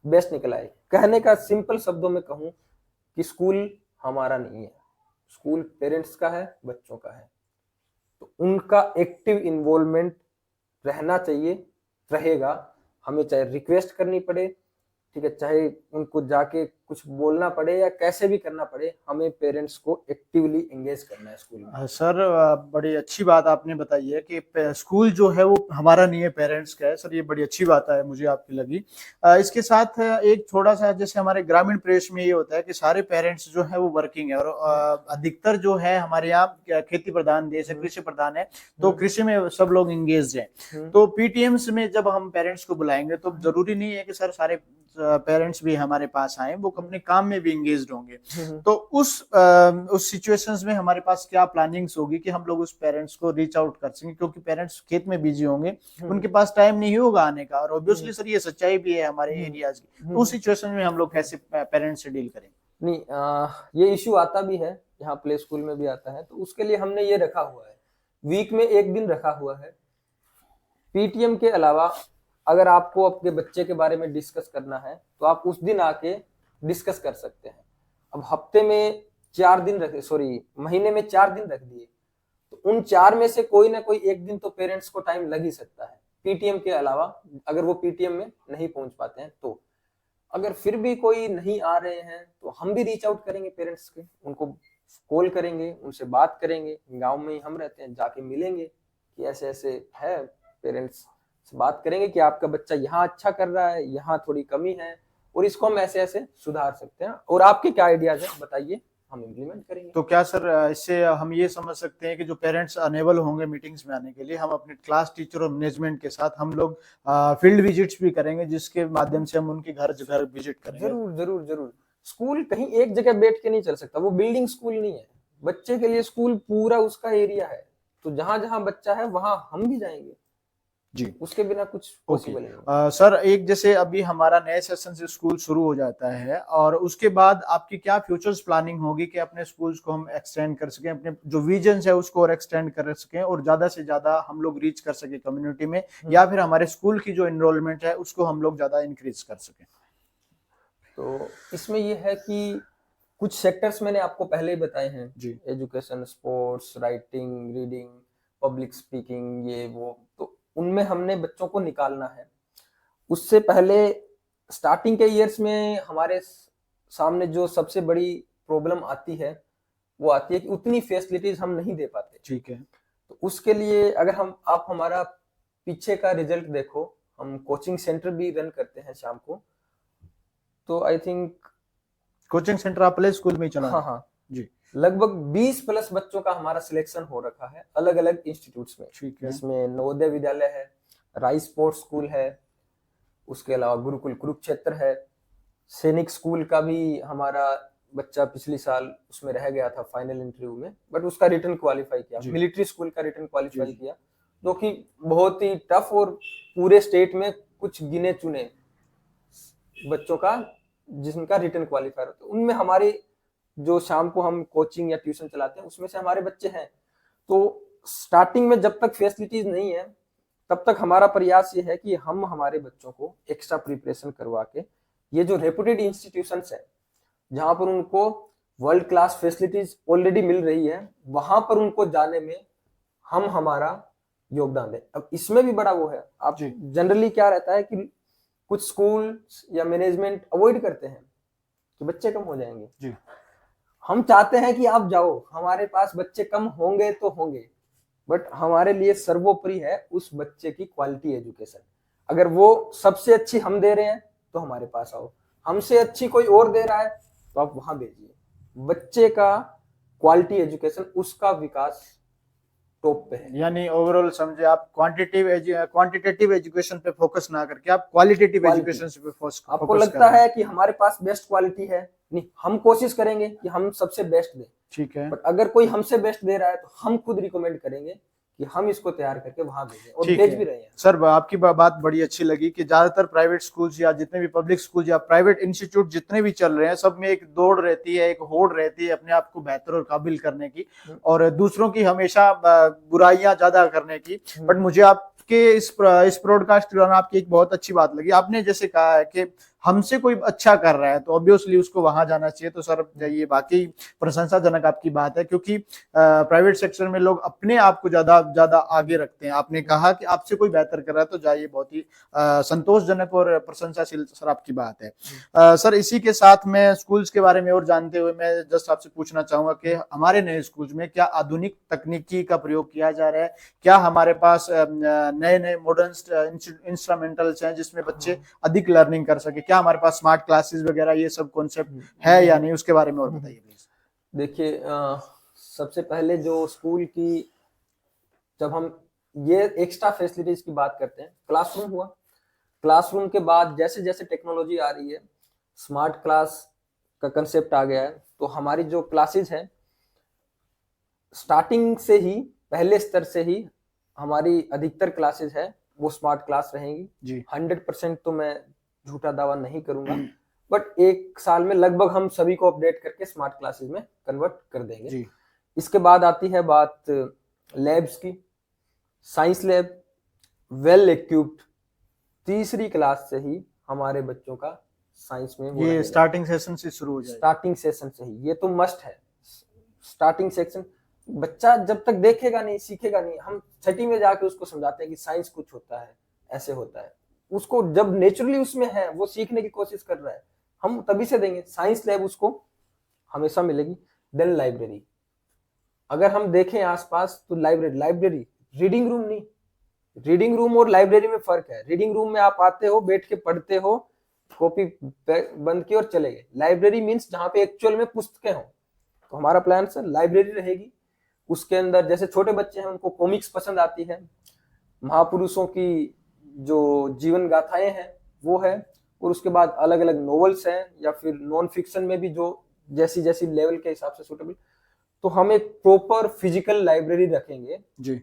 Speaker 1: बेस्ट निकल आए। कहने का सिंपल शब्दों में कहूं कि स्कूल हमारा नहीं है, स्कूल पेरेंट्स का है, बच्चों का है। तो उनका एक्टिव इन्वॉल्वमेंट रहना चाहिए, रहेगा। हमें चाहे रिक्वेस्ट करनी पड़े, ठीक है, चाहे उनको जाके कुछ बोलना पड़े या कैसे भी करना पड़े, हमें पेरेंट्स को एक्टिवली एंगेज करना है स्कूल में।
Speaker 2: सर बड़ी अच्छी बात आपने बताई है कि स्कूल जो है वो हमारा नहीं है, पेरेंट्स का है। सर ये बड़ी अच्छी बात है, मुझे आपकी लगी। इसके साथ एक थोड़ा सा, जैसे हमारे ग्रामीण प्रदेश में ये होता है कि सारे पेरेंट्स जो है वो वर्किंग है और अधिकतर जो है हमारे यहाँ खेती प्रधान देश है, कृषि प्रधान है, तो कृषि में सब लोग इंगेज है। तो पीटीएम्स में जब हम पेरेंट्स को बुलाएंगे तो जरूरी नहीं है कि सर सारे पेरेंट्स भी हमारे पास आए, वो अपने काम में भी इंगेज होंगे। तो उस सिचुएशंस में हमारे पास क्या प्लानिंग्स होगी कि हम लोग उस पेरेंट्स को रीच आउट कर सकें, क्योंकि पेरेंट्स खेत में बिजी होंगे, उनके पास टाइम नहीं होगा आने का, और ऑब्वियसली सर ये सच्चाई भी है हमारे एरियाज की। तो उस सिचुएशन में हम लोग कैसे पेरेंट्स से डील करें?
Speaker 1: नहीं, ये इश्यू आता भी है, यहाँ प्ले स्कूल में भी आता है। तो उसके लिए हमने ये रखा हुआ है, वीक में 1 दिन रखा हुआ है। पीटीएम के अलावा अगर आपको अपने बच्चे के बारे में डिस्कस करना है तो आप उस दिन आके डिस्कस कर सकते हैं। अब हफ्ते में 4 दिन रखे, सॉरी महीने में 4 दिन रख दिए, उन 4 में से कोई ना कोई एक दिन तो पेरेंट्स को टाइम लग ही सकता है, पीटीएम के अलावा, अगर वो पीटीएम में नहीं पहुंच पाते हैं तो। अगर फिर भी कोई नहीं आ रहे हैं तो हम भी रीच आउट करेंगे पेरेंट्स के, उनको कॉल करेंगे, उनसे बात करेंगे, गांव में ही हम रहते हैं, जाके मिलेंगे कि ऐसे ऐसे है, पेरेंट्स से बात करेंगे कि आपका बच्चा यहाँ अच्छा कर रहा है, यहाँ थोड़ी कमी है और इसको हम ऐसे ऐसे सुधार सकते हैं, और आपके क्या आइडियाज है बताइए, हम इम्प्लीमेंट करेंगे।
Speaker 2: तो क्या सर इससे हम ये समझ सकते हैं कि जो पेरेंट्स अनेबल होंगे मीटिंग्स में आने के लिए, हम अपने क्लास टीचर और मैनेजमेंट के साथ हम लोग फील्ड विजिट्स भी करेंगे, जिसके माध्यम से हम उनके घर घर विजिट करेंगे।
Speaker 1: जरूर जरूर जरूर। स्कूल कहीं एक जगह बैठ के नहीं चल सकता, वो बिल्डिंग स्कूल नहीं है, बच्चे के लिए स्कूल पूरा उसका एरिया है, तो जहां जहां बच्चा है वहां हम भी जाएंगे
Speaker 2: जी,
Speaker 1: उसके बिना कुछ पॉसिबल नहीं है।
Speaker 2: सर एक जैसे अभी हमारा नए सेशन से स्कूल शुरू हो जाता है, और उसके बाद आपकी क्या फ्यूचर्स प्लानिंग होगी कि अपने स्कूल्स को हम एक्सटेंड कर सकें, अपने जो विजन है उसको और एक्सटेंड कर सकें और ज्यादा से ज्यादा हम लोग रीच कर सके कम्युनिटी में, या फिर हमारे स्कूल की जो एनरोलमेंट है उसको हम लोग ज्यादा इंक्रीज कर सकें?
Speaker 1: तो इसमें ये है कि कुछ सेक्टर्स मैंने आपको पहले ही बताए हैं
Speaker 2: जी,
Speaker 1: education, sports, writing, reading, public speaking, ये वो, तो उनमें हमने बच्चों को निकालना है। उससे पहले स्टार्टिंग के ईयर्स में हमारे सामने जो सबसे बड़ी प्रॉब्लम आती है वो आती है कि उतनी फैसिलिटीज हम नहीं दे पाते।
Speaker 2: ठीक है।
Speaker 1: तो उसके लिए अगर आप हमारा पीछे का रिजल्ट देखो, हम कोचिंग सेंटर भी रन करते हैं शाम को, तो आई थिंक
Speaker 2: कोचिंग सेंटर आप प्ले स्कूल में ही चला?
Speaker 1: हाँ हाँ
Speaker 2: जी,
Speaker 1: लगभग 20 प्लस बच्चों का हमारा सिलेक्शन हो रखा है अलग अलग इंस्टीट्यूट्स में,
Speaker 2: ठीक है।
Speaker 1: जिसमें नवोदय विद्यालय है, राइस स्पोर्ट्स स्कूल है, उसके अलावा गुरुकुल कुरुक्षेत्र है, सैनिक स्कूल का भी हमारा बच्चा पिछली साल उसमें रह गया था फाइनल इंटरव्यू में, बट उसका रिटर्न क्वालिफाई किया,
Speaker 2: जी।
Speaker 1: मिलिट्री स्कूल का रिटर्न क्वालिफाई
Speaker 2: जी।
Speaker 1: किया, जो कि बहुत ही टफ और पूरे स्टेट में कुछ गिने चुने बच्चों का जिनका रिटर्न क्वालिफायर होता है, उनमें हमारी जो शाम को हम कोचिंग या ट्यूशन चलाते हैं उसमें से हमारे बच्चे हैं। तो स्टार्टिंग में जब तक फैसिलिटीज नहीं है तब तक हमारा प्रयास ये है कि हम हमारे बच्चों को एक्स्ट्रा प्रिपरेशन करवा के ये जो रेपुटेड इंस्टीट्यूशंस है जहां पर उनको वर्ल्ड क्लास फैसिलिटीज ऑलरेडी मिल रही है वहां पर उनको जाने में हम हमारा योगदान दें। अब इसमें भी बड़ा वो है, आप जनरली क्या रहता है कि कुछ स्कूल या मैनेजमेंट अवॉइड करते हैं कि बच्चे कम हो जाएंगे
Speaker 2: जी।
Speaker 1: हम चाहते हैं कि आप जाओ, हमारे पास बच्चे कम होंगे तो होंगे, बट हमारे लिए सर्वोपरि है उस बच्चे की क्वालिटी एजुकेशन। अगर वो सबसे अच्छी हम दे रहे हैं तो हमारे पास आओ, हमसे अच्छी कोई और दे रहा है तो आप वहां भेजिए। बच्चे का क्वालिटी एजुकेशन, उसका विकास टॉप पे है।
Speaker 2: यानी ओवरऑल समझे आप क्वांटिटेटिव एजुकेशन पे फोकस ना करके आप क्वालिटेटिव एजुकेशन पे फोकस।
Speaker 1: आपको लगता है कि हमारे पास बेस्ट क्वालिटी है, नहीं, हम कोशिश करेंगे कि हम सबसे बेस्ट दें,
Speaker 2: ठीक है,
Speaker 1: बट अगर कोई हमसे बेस्ट दे रहा है तो हम खुद रिकमेंड करेंगे कि हम इसको तैयार करके वहां भेजें, और भेज भी रहे हैं।
Speaker 2: सर आपकी बात बड़ी अच्छी लगी कि ज्यादातर प्राइवेट स्कूल्स या जितने भी पब्लिक स्कूल या प्राइवेट इंस्टीट्यूट जितने भी चल रहे हैं सब में एक दौड़ रहती है, एक होड़ रहती है अपने आप को बेहतर और काबिल करने की और दूसरों की हमेशा बुराइयां ज्यादा करने की। बट मुझे आपके इस ब्रॉडकास्ट के दौरान आपकी एक बहुत अच्छी बात लगी, आपने जैसे कहा है कि हमसे कोई अच्छा कर रहा है तो ऑब्वियसली उसको वहां जाना चाहिए। तो सर ये वाकई प्रशंसाजनक आपकी बात है, क्योंकि प्राइवेट सेक्टर में लोग अपने आप को ज्यादा ज्यादा आगे रखते हैं। आपने कहा कि आपसे कोई बेहतर कर रहा है तो जाइए, बहुत ही संतोषजनक और प्रशंसाशील सर आपकी बात है। सर इसी के साथ में स्कूल्स के बारे में और जानते हुए मैं जस्ट आपसे पूछना चाहूंगा कि हमारे नए स्कूल्स में क्या आधुनिक तकनीकी का प्रयोग किया जा रहा है, क्या हमारे पास नए नए मॉडर्न इंस्ट्रूमेंटल्स हैं जिसमें बच्चे अधिक लर्निंग कर सके, क्या हमारे पास स्मार्ट क्लासेस वगैरह ये सब कॉन्सेप्ट है या नहीं, उसके बारे में और बताइए प्लीज।
Speaker 1: देखिए सबसे पहले जो स्कूल की, जब हम ये एक्स्ट्रा फैसिलिटीज की बात करते हैं, क्लासरूम हुआ, क्लासरूम के बाद जैसे जैसे टेक्नोलॉजी आ रही है, स्मार्ट क्लास का कंसेप्ट आ गया है, तो हमारी जो क्लासेस हैं स्टार्टिंग से ही, पहले स्तर से ही हमारी अधिकतर क्लासेस है वो स्मार्ट क्लास रहेंगी जी। 100% तो मैं झूठा दावा नहीं करूंगा, बट एक साल में लगभग हम सभी को अपडेट करके स्मार्ट क्लासेस में कन्वर्ट कर देंगे जी। इसके बाद आती है बात लैब्स की, साइंस लैब वेल इक्विप्ड, तीसरी क्लास से ही हमारे बच्चों का साइंस में
Speaker 2: ये स्टार्टिंग सेशन से शुरू हो जाए,
Speaker 1: स्टार्टिंग सेशन से ही, ये तो मस्ट है। स्टार्टिंग सेक्शन बच्चा जब तक देखेगा नहीं, सीखेगा नहीं, हम छठी में जाके उसको समझाते हैं कि साइंस कुछ होता है, ऐसे होता है, उसको जब नेचुरली उसमें है, वो सीखने की कोशिश कर रहा है, हम तभी से देंगे। साइंस लैब उसको हमेशा मिलेगी। देन लाइब्रेरी, अगर हम देखें आसपास तो लाइब्रेरी रीडिंग रूम नहीं, रीडिंग रूम और लाइब्रेरी में फर्क है। रीडिंग रूम में आप आते हो, बैठ के पढ़ते हो, कॉपी बंद की और चले गए। लाइब्रेरी मीन्स जहां पे एक्चुअल में पुस्तकें हो। तो हमारा प्लान सर लाइब्रेरी रहेगी। उसके अंदर जैसे छोटे बच्चे हैं उनको कॉमिक्स पसंद आती है, महापुरुषों की जो जीवन गाथाएं हैं वो है, और उसके बाद अलग अलग नॉवेल्स हैं या फिर नॉन फिक्शन में भी जो जैसी जैसी लेवल के हिसाब से सूटेबल। तो हम एक प्रॉपर फिजिकल लाइब्रेरी रखेंगे
Speaker 2: जी।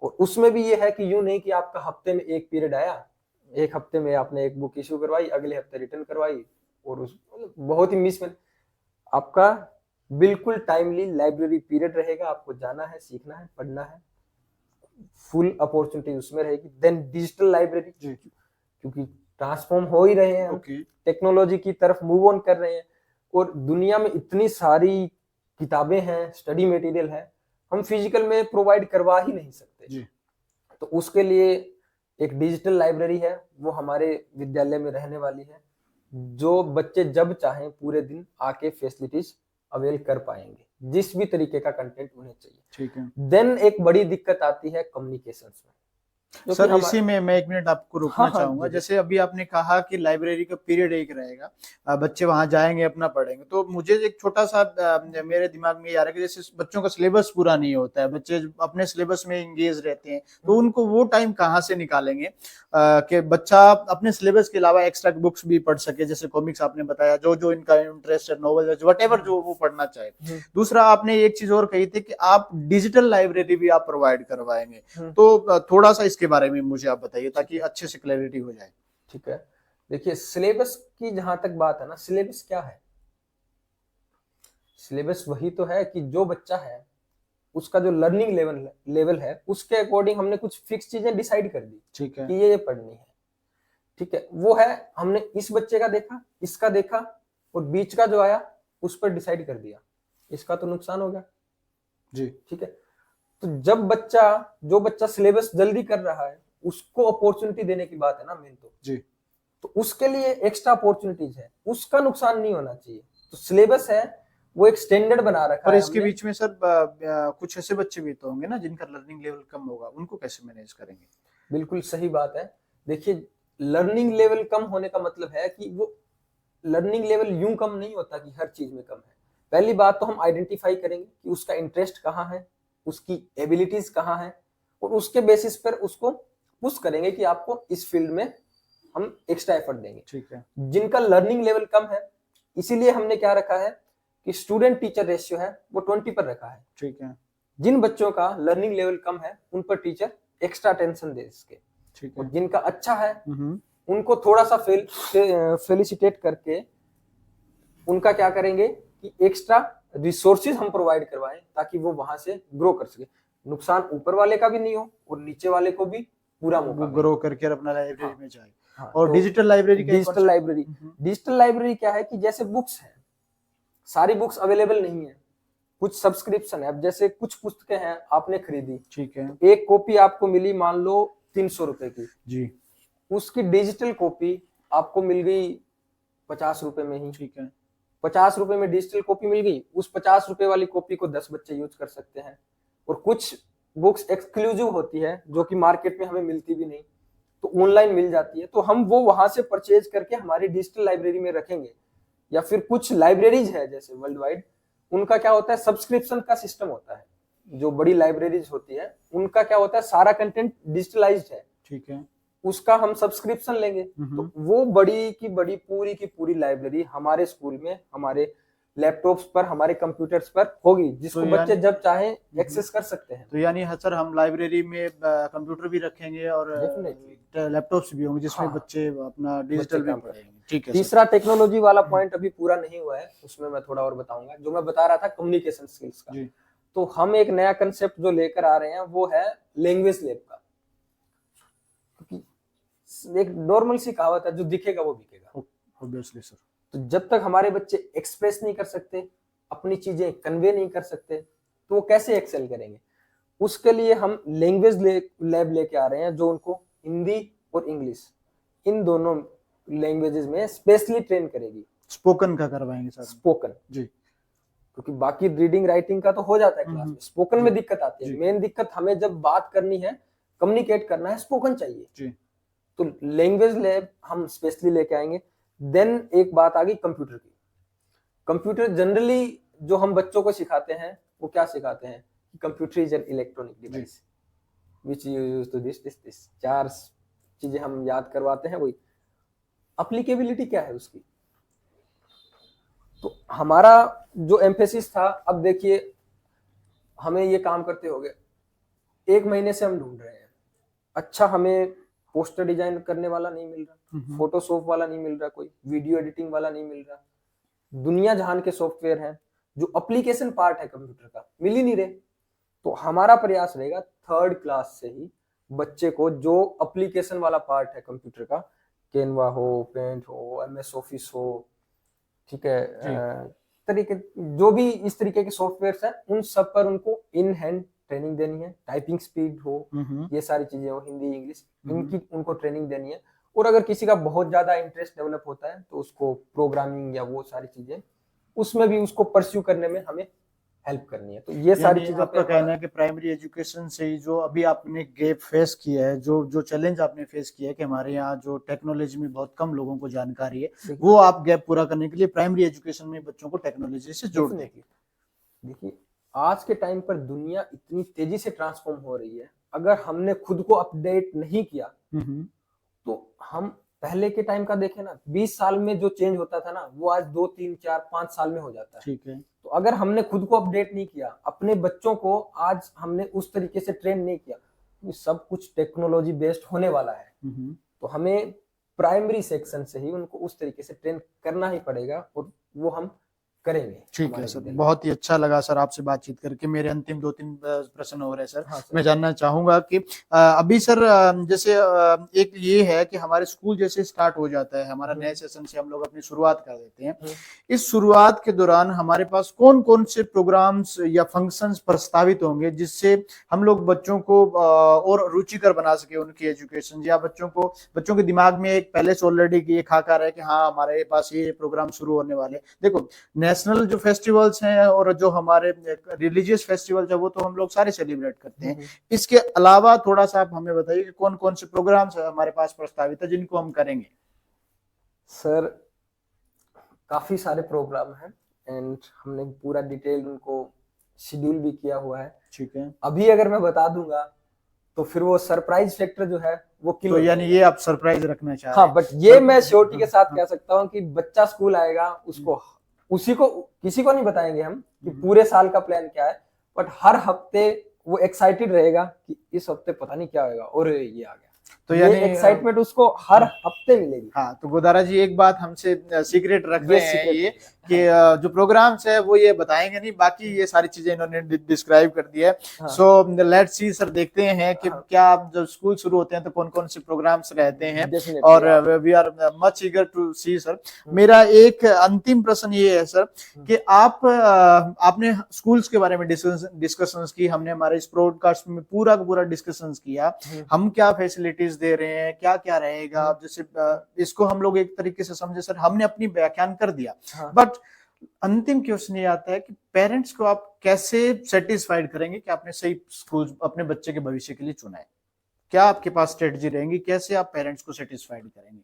Speaker 1: और उसमें भी ये है कि यूं नहीं कि आपका हफ्ते में एक पीरियड आया, एक हफ्ते में आपने एक बुक इश्यू करवाई, अगले हफ्ते रिटर्न करवाई, और उस बहुत ही मिस में आपका बिल्कुल टाइमली लाइब्रेरी पीरियड रहेगा। आपको जाना है, सीखना है, पढ़ना है, फुल अपॉर्चुनिटी उसमें रहेगी। देन डिजिटल लाइब्रेरी, क्योंकि ट्रांसफॉर्म हो ही रहे हैं,
Speaker 2: ओके।
Speaker 1: टेक्नोलॉजी की तरफ मूव ऑन कर रहे हैं, और दुनिया में इतनी सारी किताबें हैं, स्टडी मटेरियल है, हम फिजिकल में प्रोवाइड करवा ही नहीं सकते
Speaker 2: जी।
Speaker 1: तो उसके लिए एक डिजिटल लाइब्रेरी है, वो हमारे विद्यालय में रहने वाली है, जो बच्चे जब चाहें पूरे दिन आके फैसिलिटीज अवेल कर पाएंगे, जिस भी तरीके का कंटेंट उन्हें चाहिए।
Speaker 2: ठीक है
Speaker 1: देन एक बड़ी दिक्कत आती है कम्युनिकेशंस में, जो
Speaker 2: सर।
Speaker 1: कि
Speaker 2: इसी में मैं 1 मिनट आपको रोकना
Speaker 1: हाँ हाँ
Speaker 2: चाहूंगा।
Speaker 1: जी,
Speaker 2: जैसे अभी आपने कहा कि लाइब्रेरी का पीरियड एक रहेगा, बच्चे वहां जाएंगे, अपना पढ़ेंगे, तो मुझे एक छोटा सा मेरे दिमाग में ये आ रहा है कि जैसे बच्चों का सिलेबस पूरा नहीं होता है, बच्चे अपने सिलेबस में इंगेज रहते हैं, तो उनको वो टाइम कहाँ से निकालेंगे कि बच्चा अपने सिलेबस के अलावा एक्स्ट्रा बुक्स भी पढ़ सके, जैसे कॉमिक्स आपने बताया, जो जो इनका इंटरेस्ट है, नॉवल, वट एवर जो वो पढ़ना चाहे। दूसरा आपने एक चीज और कही थी कि आप डिजिटल लाइब्रेरी भी आप प्रोवाइड करवाएंगे, तो थोड़ा सा इसके बारे में मुझे आप बताइए ताकि अच्छे से क्लैरिटी हो जाए।
Speaker 1: ठीक है। देखिए सिलेबस की जहां तक बात है ना, सिलेबस क्या है? सिलेबस वही तो है कि जो बच्चा है उसका जो लर्निंग लेवल है उसके अकॉर्डिंग हमने कुछ फिक्स चीजें डिसाइड कर दी
Speaker 2: ठीक है।
Speaker 1: कि ये पढ़नी है। ठीक है, वो है हमने इस बच्चे का देखा, इसका देखा, और बीच का जो आया उस पर डिसाइड कर दिया, इसका तो नुकसान हो गया।
Speaker 2: जी।
Speaker 1: ठीक है, तो जब जो बच्चा सिलेबस जल्दी कर रहा है उसको अपॉर्चुनिटी देने की बात है ना मेन
Speaker 2: जी।
Speaker 1: तो उसके लिए एक्स्ट्रा अपॉर्चुनिटीज है, उसका नुकसान नहीं होना चाहिए। तो सिलेबस है वो एक स्टैंडर्ड बना रखा
Speaker 2: पर
Speaker 1: है
Speaker 2: इसके
Speaker 1: हमने।
Speaker 2: बीच में सर कुछ ऐसे बच्चे भी तो होंगे ना जिनका लर्निंग लेवल कम होगा, उनको कैसे मैनेज करेंगे?
Speaker 1: बिल्कुल सही बात है। देखिए लर्निंग लेवल कम होने का मतलब है कि वो लर्निंग लेवल यूं कम नहीं होता कि हर चीज में कम है। पहली बात तो हम आइडेंटिफाई करेंगे कि उसका इंटरेस्ट कहाँ है, उसकी एबिलिटीज कहाँ है, और उसके बेसिस पर उसको पुश करेंगे कि आपको इस फील्ड में हम एक्स्ट्रा एफर्ट देंगे।
Speaker 2: ठीक है।
Speaker 1: जिनका लर्निंग लेवल कम है, इसीलिए हमने क्या रखा है कि स्टूडेंट टीचर रेशियो है वो 20 पर रखा है।
Speaker 2: ठीक है।
Speaker 1: जिन बच्चों का लर्निंग लेवल कम है उन पर टीचर एक्स्ट्रा अटेंशन दे सके,
Speaker 2: ठीक
Speaker 1: और
Speaker 2: है।
Speaker 1: जिनका अच्छा है उनको थोड़ा सा फेलिसिटेट करके उनका क्या करेंगे कि एक्स्ट्रा रिसोर्सेज हम प्रोवाइड करवाएं ताकि वो वहां से ग्रो कर सके। नुकसान ऊपर वाले का भी नहीं हो और नीचे वाले को भी पूरा मौका
Speaker 2: वो
Speaker 1: मिले।
Speaker 2: ग्रो करके अपना लाइब्रेरी
Speaker 1: हाँ,
Speaker 2: में जाए।
Speaker 1: हाँ,
Speaker 2: और
Speaker 1: तो
Speaker 2: डिजिटल लाइब्रेरी का
Speaker 1: डिजिटल लाइब्रेरी क्या है कि जैसे बुक्स है, सारी बुक्स अवेलेबल नहीं है, कुछ सब्सक्रिप्शन है। अब जैसे कुछ पुस्तकें हैं आपने खरीदी,
Speaker 2: ठीक है।
Speaker 1: तो एक कॉपी आपको मिली मान लो 300 रुपए की,
Speaker 2: जी।
Speaker 1: उसकी डिजिटल कॉपी आपको मिल गई 50 रुपए में ही।
Speaker 2: ठीक है।
Speaker 1: 50 रुपए में डिजिटल कॉपी मिल गई, उस 50 रुपए वाली कॉपी को 10 बच्चे यूज कर सकते हैं। और कुछ बुक्स एक्सक्लूसिव होती है जो कि मार्केट में हमें मिलती भी नहीं, तो ऑनलाइन मिल जाती है, तो हम वो वहां से परचेज करके हमारी डिजिटल लाइब्रेरी में रखेंगे। या फिर कुछ लाइब्रेरीज है जैसे वर्ल्ड वाइड, उनका क्या होता है सब्सक्रिप्शन का सिस्टम होता है। जो बड़ी लाइब्रेरीज होती है उनका क्या होता है सारा कंटेंट डिजिटलाइज्ड है,
Speaker 2: ठीक है।
Speaker 1: उसका हम सब्सक्रिप्शन लेंगे, तो वो बड़ी की पूरी लाइब्रेरी हमारे स्कूल में हमारे लैपटॉप्स पर हमारे कंप्यूटर्स पर होगी, जिसको
Speaker 2: तो
Speaker 1: बच्चे जब चाहे एक्सेस कर सकते हैं।
Speaker 2: तो यानी सर हम लाइब्रेरी में कंप्यूटर भी रखेंगे और
Speaker 1: डेफिनेटली
Speaker 2: लैपटॉप्स भी होंगे जिसमें
Speaker 1: हाँ,
Speaker 2: बच्चे अपना डिजिटल भी
Speaker 1: काम
Speaker 2: पढ़ेंगे। ठीक है।
Speaker 1: तीसरा टेक्नोलॉजी वाला पॉइंट अभी पूरा नहीं हुआ है, उसमें मैं थोड़ा और बताऊंगा। जो मैं बता रहा था कम्युनिकेशन स्किल्स का,
Speaker 2: जी।
Speaker 1: तो हम एक नया कंसेप्ट जो लेकर आ रहे हैं वो है लैंग्वेज लैब का। क्योंकि एक नॉर्मल सी कहावत है, जो दिखेगा वो बिकेगा।
Speaker 2: Obviously sir.
Speaker 1: तो जब तक हमारे बच्चे एक्सप्रेस नहीं कर सकते, अपनी चीजें कन्वे नहीं कर सकते, तो वो कैसे एक्सेल करेंगे? उसके लिए हम लैंग्वेज लैब लेके आ रहे हैं, जो उनको हिंदी और इंग्लिश इन दोनों लैंग्वेजेस में स्पेशली ट्रेन करेगी।
Speaker 2: स्पोकन का करवाएंगे सर?
Speaker 1: स्पोकन
Speaker 2: जी।
Speaker 1: क्योंकि बाकी रीडिंग राइटिंग का तो हो जाता है क्लास में, स्पोकन में दिक्कत आती है।
Speaker 2: जी।
Speaker 1: मेन दिक्कत हमें जब बात करनी है, कम्युनिकेट करना है, स्पोकन चाहिए।
Speaker 2: जी।
Speaker 1: तो लैंग्वेज लैब हम स्पेशली लेके आएंगे। देन एक बात आ गई कंप्यूटर की। कंप्यूटर जनरली जो हम बच्चों को सिखाते हैं वो क्या सिखाते हैं कि computer is an electronic device which you use to this. चार चीजें हम याद करवाते हैं, वही एप्लीकेबिलिटी क्या है उसकी। तो हमारा जो एम्फेसिस था, अब देखिए हमें ये काम करते हो गए 1 महीने से हम ढूंढ रहे हैं। अच्छा, हमें पोस्टर डिजाइन करने वाला नहीं मिल रहा, फोटोशॉप वाला नहीं मिल रहा, कोई वीडियो एडिटिंग वाला नहीं मिल रहा। दुनिया जहान के सॉफ्टवेयर हैं जो एप्लीकेशन पार्ट है कंप्यूटर का, मिल ही नहीं रहे। तो हमारा प्रयास रहेगा 3rd क्लास से ही बच्चे को जो एप्लीकेशन वाला पार्ट है कंप्यूटर का, कैनवा हो, पेंट हो, MS ऑफिस हो, ठीक है, तरीके जो भी इस तरीके के सॉफ्टवेयर हैं, उन सब पर उनको इन हैंड ट्रेनिंग देनी है। टाइपिंग स्पीड हो, ये सारी चीजें हो, हिंदी इंग्लिश, इनकी उनको ट्रेनिंग देनी है। और अगर किसी का बहुत ज्यादा इंटरेस्ट डेवलप होता है तो उसको प्रोग्रामिंग या वो सारी चीजें, उसमें भी उसको परस्यू करने में हमें हेल्प करनी है। तो ये सारी चीजों
Speaker 2: आपका कहना है कि प्राइमरी एजुकेशन से ही जो अभी आपने गैप फेस किया है, जो चैलेंज आपने फेस किया है कि हमारे यहाँ जो टेक्नोलॉजी में बहुत कम लोगों को जानकारी है, वो आप गैप पूरा करने के लिए प्राइमरी एजुकेशन में बच्चों को टेक्नोलॉजी से जोड़ देंगे।
Speaker 1: देखिए आज के टाइम पर दुनिया इतनी तेजी से ट्रांसफॉर्म हो रही है, अगर हमने खुद को अपडेट नहीं किया तो हम पहले के टाइम का देखें ना, 20 साल में जो चेंज होता था ना, वो आज 2, 3, 4, 5 साल में हो जाता है।
Speaker 2: ठीक है।
Speaker 1: तो अगर हमने खुद को अपडेट नहीं किया, अपने बच्चों को आज हमने उस तरीके से ट्रेन नहीं किया, तो सब कुछ टेक्नोलॉजी बेस्ड होने वाला है। तो हमें प्राइमरी सेक्शन से ही उनको उस तरीके से ट्रेन करना ही पड़ेगा, और वो हम करेंगे।
Speaker 2: ठीक है सर, बहुत ही अच्छा लगा सर आपसे बातचीत करके। मेरे अंतिम 2-3 प्रश्न हो रहे हैं सर। हाँ, मैं जानना चाहूंगा कि अभी सर जैसे एक ये है कि हमारे स्कूल जैसे स्टार्ट हो जाता है, हमारा नए सेशन से हम लोग अपनी शुरुआत कर देते हैं। इस शुरुआत के दौरान हमारे पास कौन कौन से प्रोग्राम्स या फंक्शंस प्रस्तावित होंगे जिससे हम लोग बच्चों को और रुचिकर बना सके उनकी एजुकेशन, या बच्चों के दिमाग में एक पहले से ऑलरेडी ये खाका है कि हाँ हमारे पास ये प्रोग्राम शुरू होने वाले। देखो नेशनल जो फेस्टिवल्स हैं और जो हमारे रिलीजियस फेस्टिवल्स है वो तो हम लोग सारे सेलिब्रेट करते हैं। इसके अलावा थोड़ा सा आप हमें बताइए कि कौन कौन से प्रोग्राम्स हमारे पास प्रस्तावित है जिनको हम करेंगे।
Speaker 1: सर काफी सारे प्रोग्राम हैं एंड हमने पूरा डिटेल उनको शेड्यूल भी किया हुआ है।
Speaker 2: ठीक है।
Speaker 1: अभी अगर मैं बता दूंगा तो फिर वो सरप्राइज फैक्टर जो है वो किल
Speaker 2: तो यानी ये आप सरप्राइज रखना चाह रहे हैं?
Speaker 1: हाँ, बट ये मैं श्योरिटी के साथ कह सकता हूँ कि बच्चा स्कूल आएगा, उसको उसी को किसी को नहीं बताएंगे हम कि पूरे साल का प्लान क्या है, बट हर हफ्ते वो एक्साइटेड रहेगा कि इस हफ्ते पता नहीं क्या होगा, और ये आ गया। तो यानी एक्साइटमेंट उसको हर हफ्ते मिलेगी।
Speaker 2: हाँ, तो गोदारा जी एक बात हमसे सीक्रेट रख रहे हैं ये कि जो प्रोग्राम्स है वो ये बताएंगे नहीं, बाकी ये सारी चीजें इन्होंने डिस्क्राइब कर दिया है। सो लेट्स सी सर, देखते हैं कि क्या जब स्कूल शुरू होते हैं तो कौन कौन से प्रोग्राम्स रहते हैं, और we are much eager to see sir. मेरा एक अंतिम प्रश्न ये है सर कि आपने स्कूल्स के बारे में डिस्कशंस की, हमने हमारे इस ब्रॉडकास्ट में पूरा का पूरा डिस्कशंस किया, हम क्या फैसिलिटीज दे रहे हैं, क्या क्या रहेगा, जैसे इसको हम लोग एक तरीके से समझे सर, हमने अपनी व्याख्यान कर दिया। बट अंतिम क्वेश्चन ये आता है कि पेरेंट्स को आप कैसे सेटिस्फाइड करेंगे कि आपने सही स्कूल अपने बच्चे के भविष्य के लिए चुना है? क्या आपके पास स्ट्रेटजी रहेंगी, कैसे आप पेरेंट्स को सेटिस्फाइड करेंगे?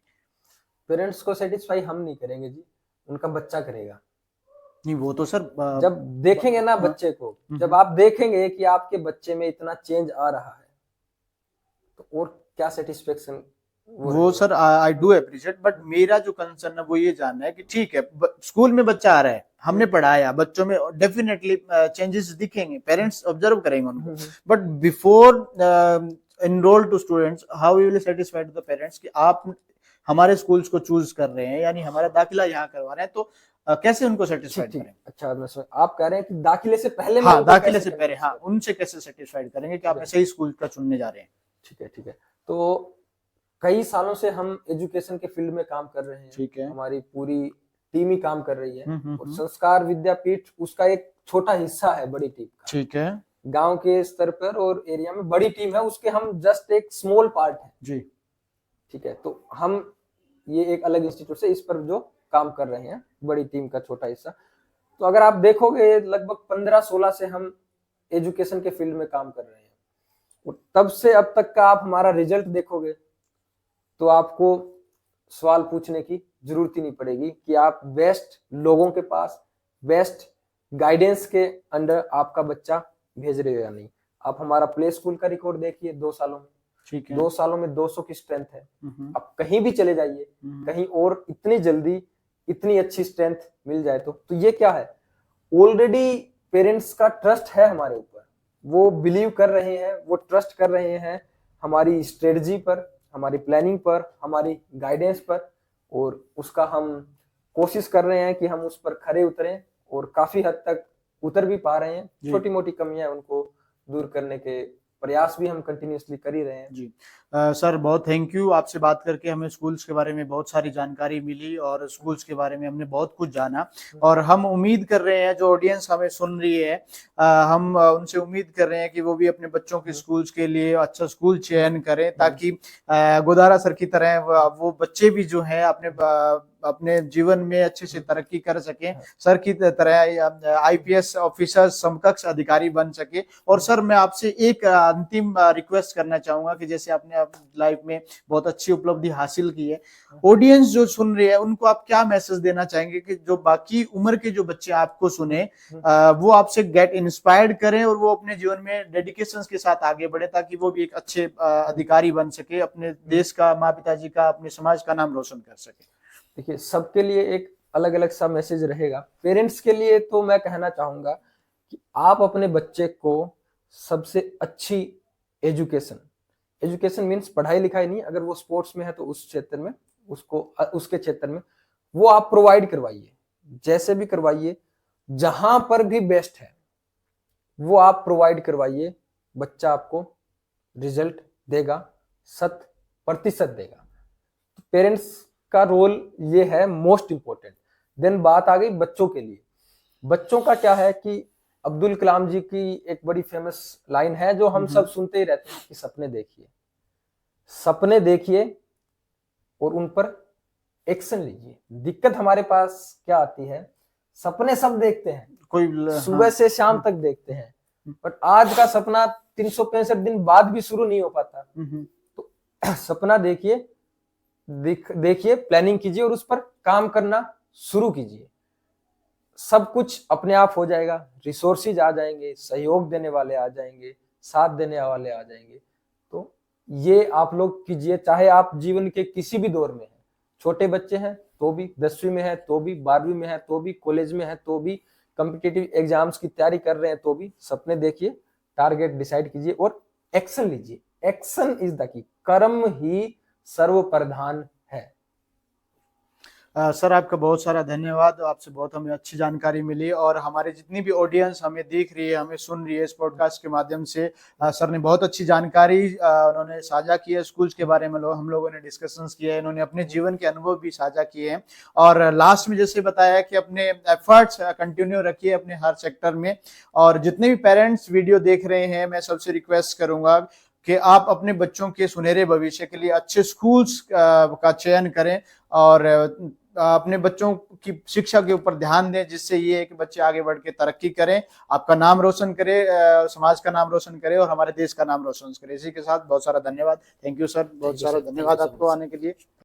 Speaker 1: पेरेंट्स को सेटिस्फाई हम नहीं करेंगे जी, उनका बच्चा करेगा।
Speaker 2: नहीं वो तो सर
Speaker 1: जब देखेंगे ना बच्चे को, जब आप देखेंगे कि आपके बच्चे में इतना चेंज आ रहा है तो और क्या सेटिस्फेक्शन
Speaker 2: वो sir I do appreciate, but मेरा जो कंसर्न है वो ये जानना है कि ठीक है स्कूल में बच्चा आ रहा है, हमने पढ़ाया, बच्चों में डेफिनेटली चेंजेस दिखेंगे, पेरेंट्स ऑब्जर्व करेंगे उनको, but before enroll to students how you will satisfied the parents कि आप हमारे स्कूल्स को चूज कर रहे हैं, यानी हमारा दाखिला यहाँ करवा रहे हैं, तो कैसे उनको सेटिस्फाइड करें?
Speaker 1: अच्छा, आप कह रहे हैं कि दाखिले से पहले,
Speaker 2: हाँ दाखिले से पहले, हाँ उनसे कैसे सेटिस्फाइड करेंगे कि आपने सही स्कूल का चुनने जा रहे हैं?
Speaker 1: ठीक है, ठीक है। तो कई सालों से हम एजुकेशन के फील्ड में काम कर रहे हैं।
Speaker 2: ठीक है।
Speaker 1: हमारी पूरी टीम ही काम कर रही है
Speaker 2: हम्म,
Speaker 1: और संस्कार विद्यापीठ उसका एक छोटा हिस्सा है बड़ी टीम का।
Speaker 2: ठीक है
Speaker 1: गांव के स्तर पर और एरिया में बड़ी टीम है, उसके हम जस्ट एक स्मॉल पार्ट है।
Speaker 2: जी।
Speaker 1: ठीक है, तो हम ये एक अलग इंस्टीट्यूट से इस पर जो काम कर रहे हैं, बड़ी टीम का छोटा हिस्सा। तो अगर आप देखोगे लगभग 15-16 से हम एजुकेशन के फील्ड में काम कर रहे हैं और तब से अब तक का आप हमारा रिजल्ट देखोगे तो आपको सवाल पूछने की जरूरत ही नहीं पड़ेगी कि आप बेस्ट लोगों के पास बेस्ट गाइडेंस के अंडर आपका बच्चा भेज रहे हो या नहीं। आप हमारा प्ले स्कूल का रिकॉर्ड देखिए 2 सालों में,
Speaker 2: ठीक है
Speaker 1: 2 सालों में 200 की स्ट्रेंथ है।
Speaker 2: हम्म,
Speaker 1: आप कहीं भी चले जाइए, कहीं और इतनी जल्दी इतनी अच्छी स्ट्रेंथ मिल जाए तो ये क्या है, ऑलरेडी पेरेंट्स का ट्रस्ट है हमारे ऊपर, वो बिलीव कर रहे हैं, वो ट्रस्ट कर रहे हैं हमारी स्ट्रेटजी पर, हमारी प्लानिंग पर, हमारी गाइडेंस पर, और उसका हम कोशिश कर रहे हैं कि हम उस पर खरे उतरें और काफी हद तक उतर भी पा रहे हैं।
Speaker 2: जी।
Speaker 1: छोटी मोटी कमियां उनको दूर करने के प्रयास भी हम कंटिन्यूअसली कर ही रहे हैं।
Speaker 2: जी सर बहुत थैंक यू, आपसे बात करके हमें स्कूल्स के बारे में बहुत सारी जानकारी मिली और स्कूल्स के बारे में हमने बहुत कुछ जाना। और हम उम्मीद कर रहे हैं जो ऑडियंस हमें सुन रही है हम उनसे उम्मीद कर रहे हैं कि वो भी अपने बच्चों के स्कूल्स के लिए अच्छा स्कूल चयन करें ताकि गोदारा सर की तरह वो बच्चे भी जो है अपने जीवन में अच्छे से तरक्की कर सकें, सर की तरह आईपीएस ऑफिसर समकक्ष अधिकारी बन सके। और सर मैं आपसे एक अंतिम रिक्वेस्ट करना चाहूंगा कि जैसे आपने लाइफ में बहुत अच्छी उपलब्धि हासिल की है, ऑडियंस जो सुन रही है उनको आप क्या मैसेज देना चाहेंगे कि जो बाकी उम्र के जो बच्चे आपको सुने वो आपसे गेट इंस्पायर्ड करें और वो अपने जीवन में डेडिकेशन के साथ आगे बढ़े ताकि वो भी एक अच्छे अधिकारी बन सके, अपने देश का, माँ पिताजी का, अपने समाज का नाम रोशन कर सके।
Speaker 1: देखिए सबके लिए एक अलग अलग सा मैसेज रहेगा। पेरेंट्स के लिए तो मैं कहना चाहूंगा कि आप अपने बच्चे को सबसे अच्छी एजुकेशन मीन्स पढ़ाई लिखाई नहीं, अगर वो स्पोर्ट्स में है तो उस क्षेत्र में उसको उसके क्षेत्र में वो आप प्रोवाइड करवाइए, जैसे भी करवाइए, जहां पर भी बेस्ट है वो आप प्रोवाइड करवाइए। बच्चा आपको रिजल्ट देगा, 100% देगा। पेरेंट्स का रोल ये है मोस्ट इंपॉर्टेंट। देन बात आ गई बच्चों के लिए। बच्चों का क्या है कि अब्दुल कलाम जी की एक बड़ी फेमस लाइन है जो हम सब सुनते ही रहते हैं कि सपने देखिए, सपने देखिए और उन पर एक्शन लीजिए। दिक्कत हमारे पास क्या आती है, सपने सब देखते हैं,
Speaker 2: कोई
Speaker 1: सुबह से शाम तक देखते हैं, बट आज का सपना 365 दिन बाद भी शुरू नहीं हो पाता। तो सपना देखिए, देखिए, प्लानिंग कीजिए और उस पर काम करना शुरू कीजिए। सब कुछ अपने आप हो जाएगा, रिसोर्सेज आ जाएंगे, सहयोग देने वाले आ जाएंगे, साथ देने वाले आ जाएंगे। तो ये आप लोग कीजिए, चाहे आप जीवन के किसी भी दौर में हैं, छोटे बच्चे हैं तो भी, 10वीं में है तो भी, 12वीं में है तो भी, कॉलेज में है तो भी, कॉम्पिटिटिव एग्जाम्स की तैयारी कर रहे हैं तो भी, सपने देखिए, टारगेट डिसाइड कीजिए और एक्शन लीजिए। एक्शन इज द की, कर्म ही सर्वप्रधान है।
Speaker 2: सर आपका बहुत सारा धन्यवाद, आपसे बहुत हमें अच्छी जानकारी मिली और हमारे जितनी भी ऑडियंस हमें देख रही है, हमें सुन रही है इस पॉडकास्ट के माध्यम से, सर ने बहुत अच्छी जानकारी उन्होंने साझा की है स्कूल्स के बारे में, हम लोगों ने डिस्कशंस किए हैं, इन्होंने अपने जीवन के अनुभव भी साझा किए हैं और लास्ट में जैसे बताया कि अपने एफर्ट्स कंटिन्यू रखिए अपने हर सेक्टर में। और जितने भी पेरेंट्स वीडियो देख रहे हैं मैं सबसे रिक्वेस्ट करूंगा कि आप अपने बच्चों के सुनहरे भविष्य के लिए अच्छे स्कूल्स का चयन करें और अपने बच्चों की शिक्षा के ऊपर ध्यान दें, जिससे ये है कि बच्चे आगे बढ़ के तरक्की करें, आपका नाम रोशन करें, समाज का नाम रोशन करें और हमारे देश का नाम रोशन करें। इसी के साथ बहुत सारा धन्यवाद। थैंक यू सर, बहुत सारा धन्यवाद आपको आने के लिए।